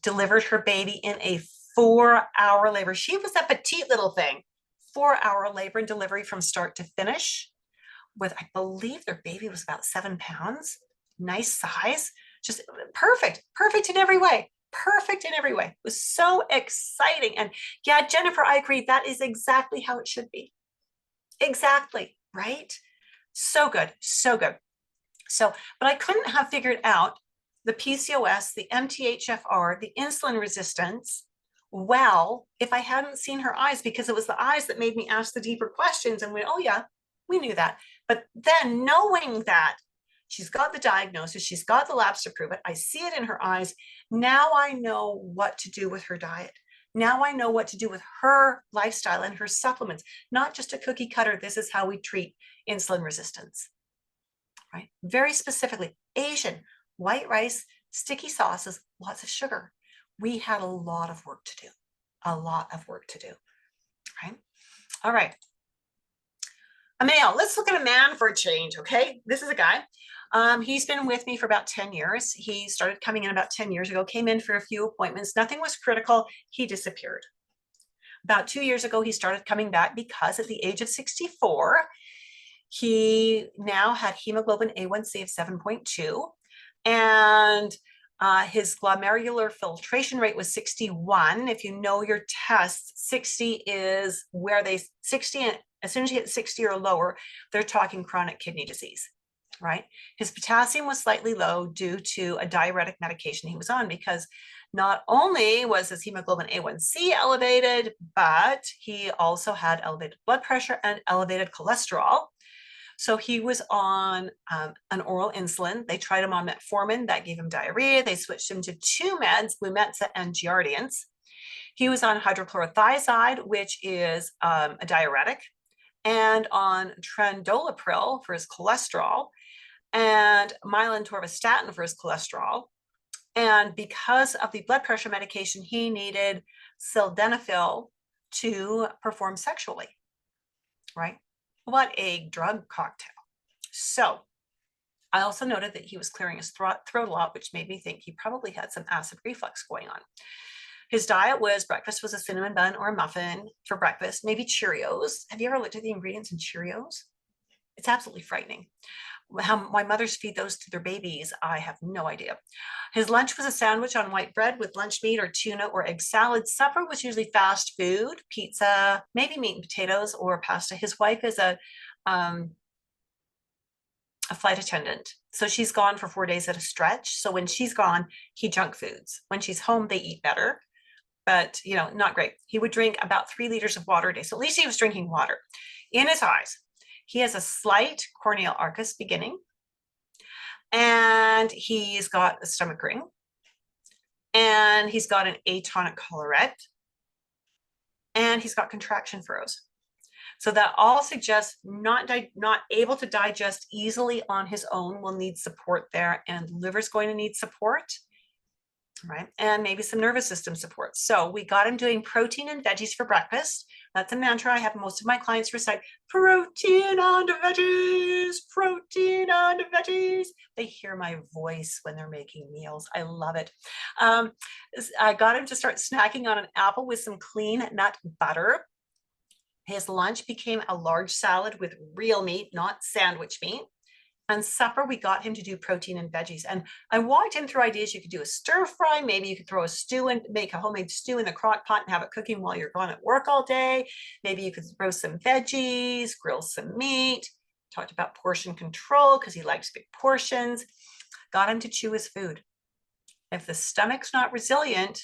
delivered her baby in a 4-hour labor. She was a petite little thing. 4-hour labor and delivery from start to finish with, I believe their baby was about 7 pounds. Nice size, just perfect in every way. Perfect in every way. It was so exciting. And yeah, Jennifer, I agree. That is exactly how it should be. Exactly, right? So good, so good. So, but I couldn't have figured out the PCOS, the MTHFR, the insulin resistance well if I hadn't seen her eyes, because it was the eyes that made me ask the deeper questions and went, oh yeah, we knew that. But then knowing that she's got the diagnosis, she's got the labs to prove it, I see it in her eyes. Now I know what to do with her diet. Now I know what to do with her lifestyle and her supplements, not just a cookie cutter. This is how we treat insulin resistance, right? Very specifically, Asian, white rice, sticky sauces, lots of sugar. We had a lot of work to do, right? All right. A male, let's look at a man for a change, okay? This is a guy. He's been with me for about 10 years. He started coming in about 10 years ago, came in for a few appointments. Nothing was critical. He disappeared. About 2 years ago, he started coming back because at the age of 64, he now had hemoglobin A1C of 7.2, and his glomerular filtration rate was 61. If you know your tests, 60 is where 60 As soon as you hit 60 or lower, they're talking chronic kidney disease, right? His potassium was slightly low due to a diuretic medication he was on, because not only was his hemoglobin A1C elevated, but he also had elevated blood pressure and elevated cholesterol. So he was on an oral insulin. They tried him on metformin. That gave him diarrhea. They switched him to two meds, Lumetza and Jardiance. He was on hydrochlorothiazide, which is a diuretic, and on trandolapril for his cholesterol, and mylan-torvastatin for his cholesterol. And because of the blood pressure medication, he needed sildenafil to perform sexually, right? What a drug cocktail. So I also noted that he was clearing his throat a lot, which made me think he probably had some acid reflux going on. His diet was, breakfast was a cinnamon bun or a muffin for breakfast, maybe Cheerios. Have you ever looked at the ingredients in Cheerios? It's absolutely frightening. How my mothers feed those to their babies, I have no idea. His lunch was a sandwich on white bread with lunch meat or tuna or egg salad. Supper was usually fast food, pizza, maybe meat and potatoes or pasta. His wife is a flight attendant. So she's gone for 4 days at a stretch. So when she's gone, he junk foods. When she's home, they eat better, but not great. He would drink about 3 liters of water a day. So at least he was drinking water. In his eyes, he has a slight corneal arcus beginning, and he's got a stomach ring, and he's got an atonic collarette, and he's got contraction furrows. So that all suggests not able to digest easily on his own, will need support there, and liver's going to need support, right? And maybe some nervous system support. So we got him doing protein and veggies for breakfast. That's a mantra I have most of my clients recite: protein and veggies, protein and veggies. They hear my voice when they're making meals. I love it. I got him to start snacking on an apple with some clean nut butter. His lunch became a large salad with real meat, not sandwich meat. And supper, we got him to do protein and veggies. And I walked him through ideas. You could do a stir fry. Maybe you could throw a stew and make a homemade stew in the crock pot and have it cooking while you're gone at work all day. Maybe you could roast some veggies, grill some meat. Talked about portion control because he likes big portions. Got him to chew his food. If the stomach's not resilient,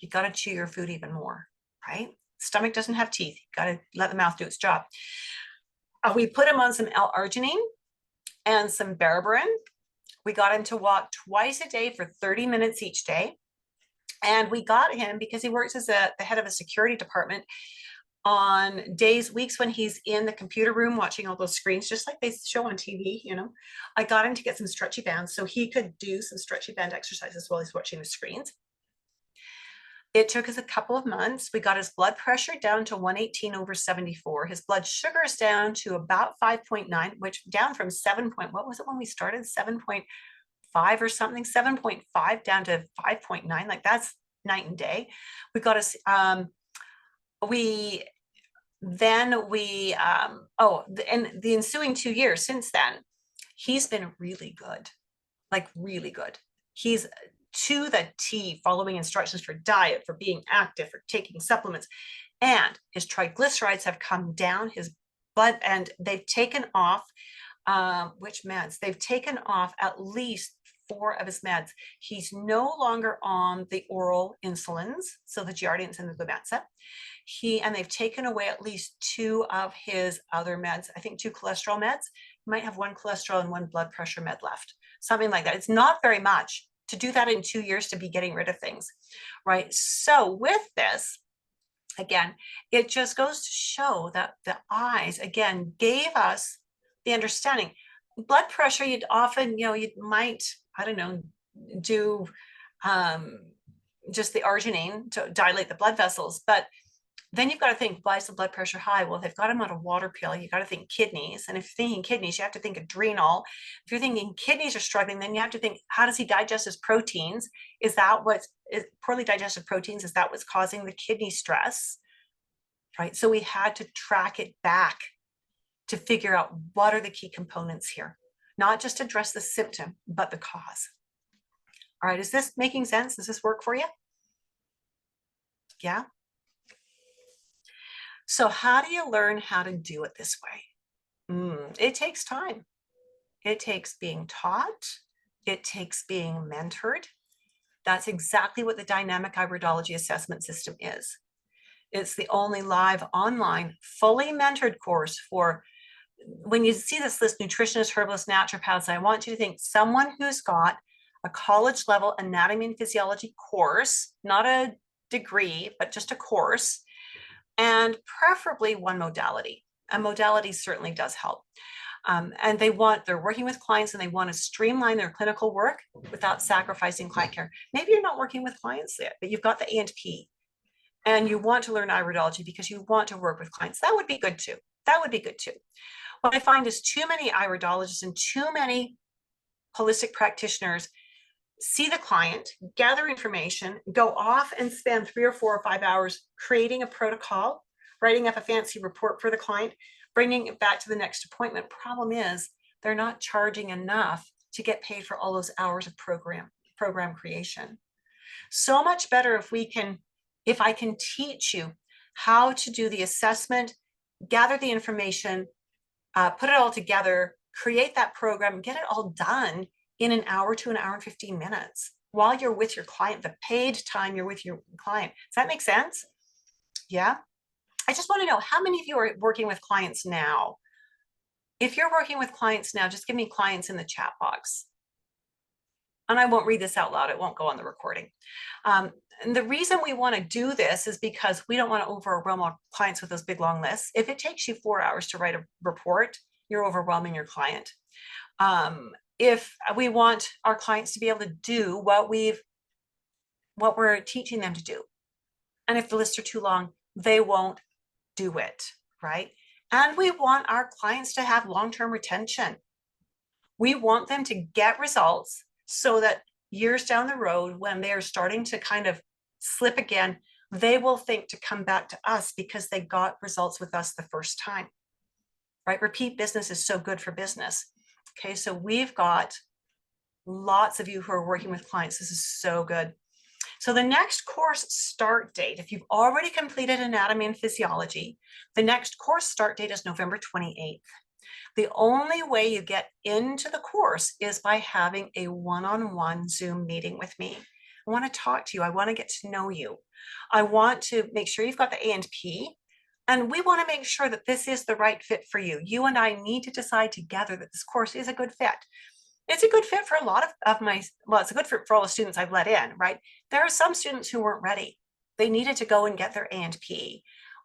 you got to chew your food even more, right? Stomach doesn't have teeth. You got to let the mouth do its job. We put him on some L-arginine and some berberine. We got him to walk twice a day for 30 minutes each day. And we got him, because he works as the head of a security department, on weeks when he's in the computer room watching all those screens, just like they show on TV, I got him to get some stretchy bands so he could do some stretchy band exercises while he's watching the screens. It took us a couple of months. We got his blood pressure down to 118/74. His blood sugar is down to about 5.9, which down from 7. What was it when we started? 7.5 or something. 7.5 down to 5.9. Like, that's night and day. We got us. And the ensuing 2 years since then, he's been really good, like really good. He's to the T, following instructions for diet, for being active, for taking supplements. And his triglycerides have come down, his blood, and they've taken off, which meds? They've taken off at least 4 of his meds. He's no longer on the oral insulins, so the Jardiance and the Lumetza. And they've taken away at least 2 of his other meds. I think 2 cholesterol meds. He might have 1 cholesterol and 1 blood pressure med left, something like that. It's not very much to do that in 2 years, to be getting rid of things, right? So with this, again, it just goes to show that the eyes, again, gave us the understanding. Blood pressure, you'd often, you might, I don't know, do just the arginine to dilate the blood vessels, but then you've got to think, why is the blood pressure high? Well, they've got him on a water pill. You got to think kidneys. And if you're thinking kidneys, you have to think adrenal. If you're thinking kidneys are struggling, then you have to think, how does he digest his proteins? Is that what's poorly digested proteins? Is that what's causing the kidney stress? Right. So we had to track it back to figure out what are the key components here, not just address the symptom, but the cause. All right. Is this making sense? Does this work for you? Yeah. So how do you learn how to do it this way? It takes time. It takes being taught. It takes being mentored. That's exactly what the dynamic iridology assessment system is. It's the only live online, fully mentored course for when you see this list, nutritionists, herbalists, naturopaths, I want you to think someone who's got a college level anatomy and physiology course, not a degree, but just a course, and preferably one modality. A modality certainly does help. And they're working with clients and they want to streamline their clinical work without sacrificing client care. Maybe you're not working with clients yet, but you've got the A&P and you want to learn iridology because you want to work with clients. That would be good too. That would be good too. What I find is too many iridologists and too many holistic practitioners see the client, gather information, go off and spend 3 or 4 or 5 hours creating a protocol, writing up a fancy report for the client, bringing it back to the next appointment. Problem is, they're not charging enough to get paid for all those hours of program creation. So much better if I can teach you how to do the assessment, gather the information, put it all together, create that program, get it all done in an hour to an hour and 15 minutes while you're with your client, the paid time you're with your client. Does that make sense? Yeah. I just want to know how many of you are working with clients now? If you're working with clients now, just give me clients in the chat box. And I won't read this out loud. It won't go on the recording. And the reason we want to do this is because we don't want to overwhelm our clients with those big long lists. If it takes you 4 hours to write a report, you're overwhelming your client. If we want our clients to be able to do what we're teaching them to do, and if the lists are too long, they won't do it, right? And we want our clients to have long-term retention. We want them to get results so that years down the road, when they are starting to kind of slip again, they will think to come back to us because they got results with us the first time, right? Repeat business is so good for business. Okay, so we've got lots of you who are working with clients. This is so good. So the next course start date, if you've already completed anatomy and physiology, the next course start date is November 28th. The only way you get into the course is by having a one-on-one Zoom meeting with me. I want to talk to you. I want to get to know you. I want to make sure you've got the A&P, and we want to make sure that this is the right fit for you. You and I need to decide together that this course is a good fit. It's a good fit for a lot of it's a good fit for all the students I've let in, right? There are some students who weren't ready. They needed to go and get their A&P,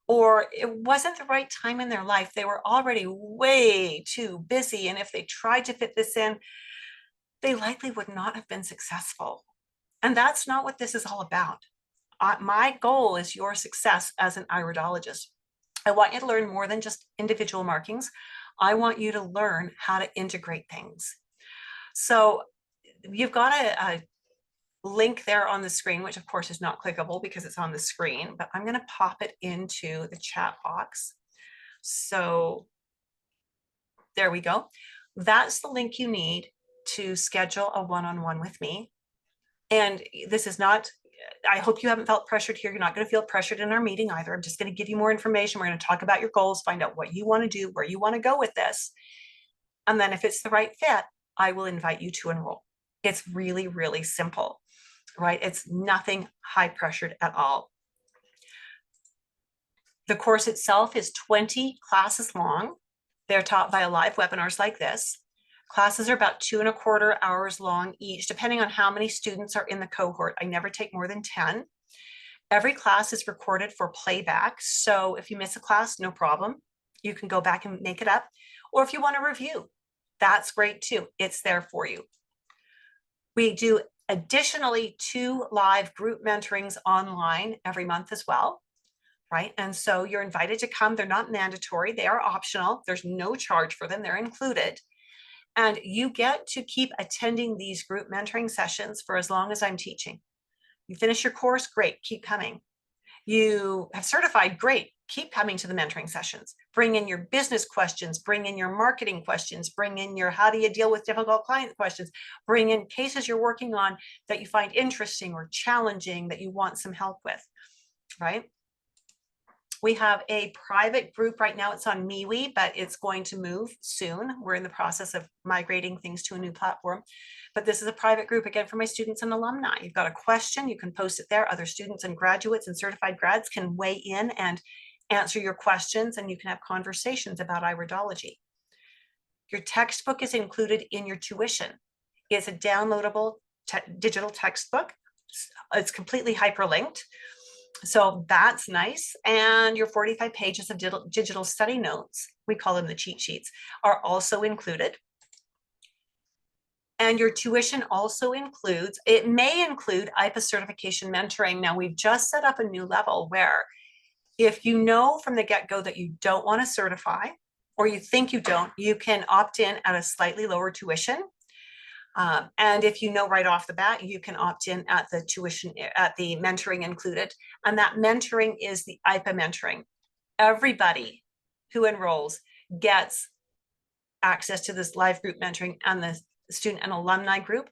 or it wasn't the right time in their life. They were already way too busy. And if they tried to fit this in, they likely would not have been successful. And that's not what this is all about. My goal is your success as an iridologist. I want you to learn more than just individual markings. I want you to learn how to integrate things. So you've got a link there on the screen, which of course is not clickable because it's on the screen, but I'm going to pop it into the chat box. So there we go. That's the link you need to schedule a one-on-one with me. And this is not, I hope you haven't felt pressured here. You're not going to feel pressured in our meeting either. I'm just going to give you more information. We're going to talk about your goals, find out what you want to do, where you want to go with this. And then if it's the right fit, I will invite you to enroll. It's really, really simple, right? It's nothing high pressured at all. The course itself is 20 classes long. They're taught via live webinars like this. Classes are about 2.25 hours long each, depending on how many students are in the cohort. I never take more than 10. Every class is recorded for playback. So if you miss a class, no problem. You can go back and make it up. Or if you want to review, that's great too. It's there for you. We do additionally 2 live group mentorings online every month as well, right? And so you're invited to come. They're not mandatory. They are optional. There's no charge for them. They're included. And you get to keep attending these group mentoring sessions for as long as I'm teaching. You finish your course, great, keep coming. You have certified, great, keep coming to the mentoring sessions. Bring in your business questions, bring in your marketing questions, bring in your how do you deal with difficult client questions, bring in cases you're working on that you find interesting or challenging that you want some help with, right? We have a private group right now. It's on MeWe, but it's going to move soon. We're in the process of migrating things to a new platform. But this is a private group, again, for my students and alumni. You've got a question, you can post it there. Other students and graduates and certified grads can weigh in and answer your questions, and you can have conversations about iridology. Your textbook is included in your tuition. It's a downloadable digital textbook. It's completely hyperlinked. So that's nice. And your 45 pages of digital study notes, we call them the cheat sheets, are also included. And your tuition also includes, it may include IPA certification mentoring. Now we've just set up a new level where if you know from the get-go that you don't want to certify, or you think you don't, you can opt in at a slightly lower tuition. And if you know right off the bat, you can opt in at the tuition, at the mentoring included. And that mentoring is the IPA mentoring. Everybody who enrolls gets access to this live group mentoring and the student and alumni group.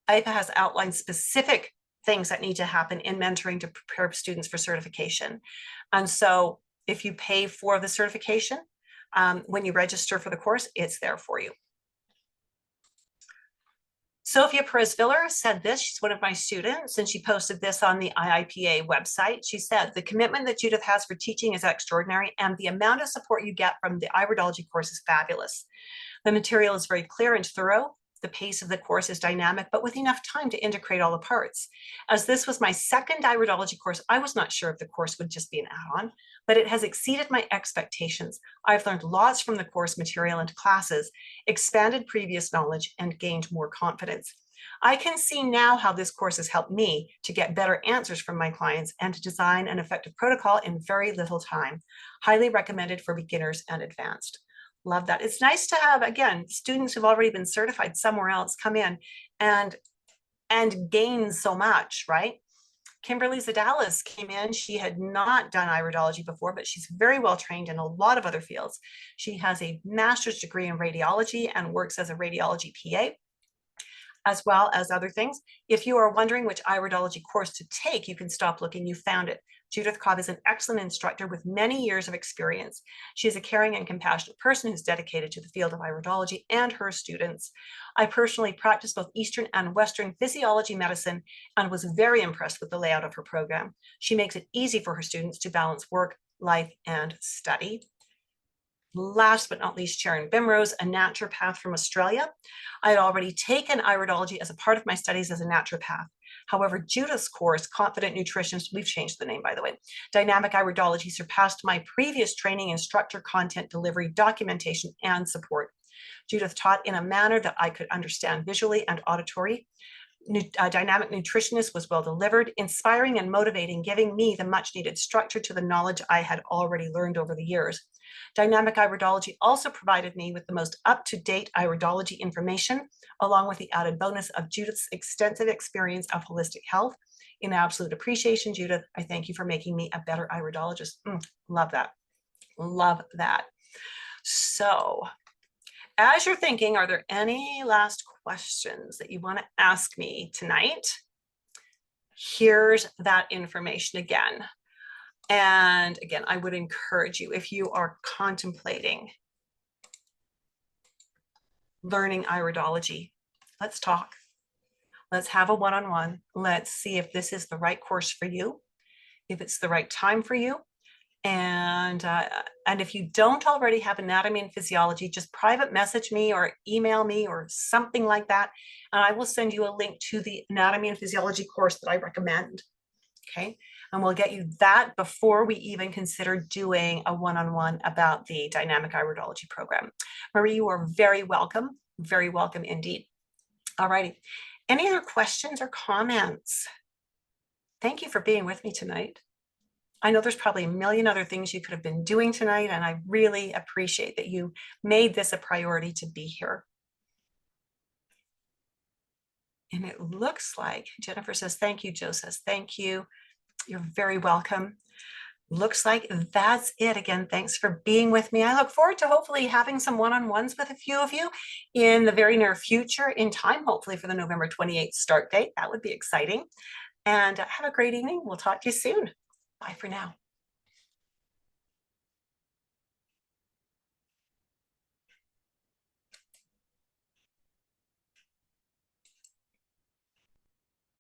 IPA has outlined specific things that need to happen in mentoring to prepare students for certification. And so if you pay for the certification, when you register for the course, it's there for you. Sophia Perez-Viller said this. She's one of my students, and she posted this on the IIPA website. She said, the commitment that Judith has for teaching is extraordinary, and the amount of support you get from the iridology course is fabulous. The material is very clear and thorough. The pace of the course is dynamic, but with enough time to integrate all the parts. As this was my second iridology course, I was not sure if the course would just be an add-on, but it has exceeded my expectations. I've learned lots from the course material and classes, expanded previous knowledge, and gained more confidence. I can see now how this course has helped me to get better answers from my clients and to design an effective protocol in very little time. Highly recommended for beginners and advanced. Love that. It's nice to have, again, students who've already been certified somewhere else come in and gain so much, right? Kimberly Zadalis came in. She had not done iridology before, but she's very well trained in a lot of other fields. She has a master's degree in radiology and works as a radiology PA, as well as other things. If you are wondering which iridology course to take, you can stop looking. You found it. Judith Cobb is an excellent instructor with many years of experience. She is a caring and compassionate person who's dedicated to the field of iridology and her students. I personally practice both Eastern and Western physiology medicine and was very impressed with the layout of her program. She makes it easy for her students to balance work, life, and study. Last but not least, Sharon Bimrose, a naturopath from Australia. I had already taken iridology as a part of my studies as a naturopath. However, Judith's course, Confident Nutrition, we've changed the name, by the way, Dynamic Iridology, surpassed my previous training in structure, content, delivery, documentation, and support. Judith taught in a manner that I could understand visually and auditory. Dynamic Nutritionist was well delivered, inspiring and motivating, giving me the much needed structure to the knowledge I had already learned over the years. Dynamic Iridology also provided me with the most up-to-date iridology information, along with the added bonus of Judith's extensive experience of holistic health. In absolute appreciation, Judith, I thank you for making me a better iridologist. Love that. Love that. So, as you're thinking, are there any last questions that you want to ask me tonight? Here's that information again. And again, I would encourage you, if you are contemplating learning iridology, let's talk. Let's have a one-on-one. Let's see if this is the right course for you, if it's the right time for you. And if you don't already have anatomy and physiology, just private message me or email me or something like that. And I will send you a link to the anatomy and physiology course that I recommend. Okay. And we'll get you that before we even consider doing a one-on-one about the dynamic iridology program. Marie, you are very welcome indeed. All righty. Any other questions or comments? Thank you for being with me tonight. I know there's probably a million other things you could have been doing tonight, and I really appreciate that you made this a priority to be here. And it looks like Jennifer says, thank you. Joe says, thank you. You're very welcome. Looks like that's it. Again, thanks for being with me. I look forward to hopefully having some one-on-ones with a few of you in the very near future, in time, hopefully for the November 28th start date. That would be exciting. And have a great evening. We'll talk to you soon. Bye for now.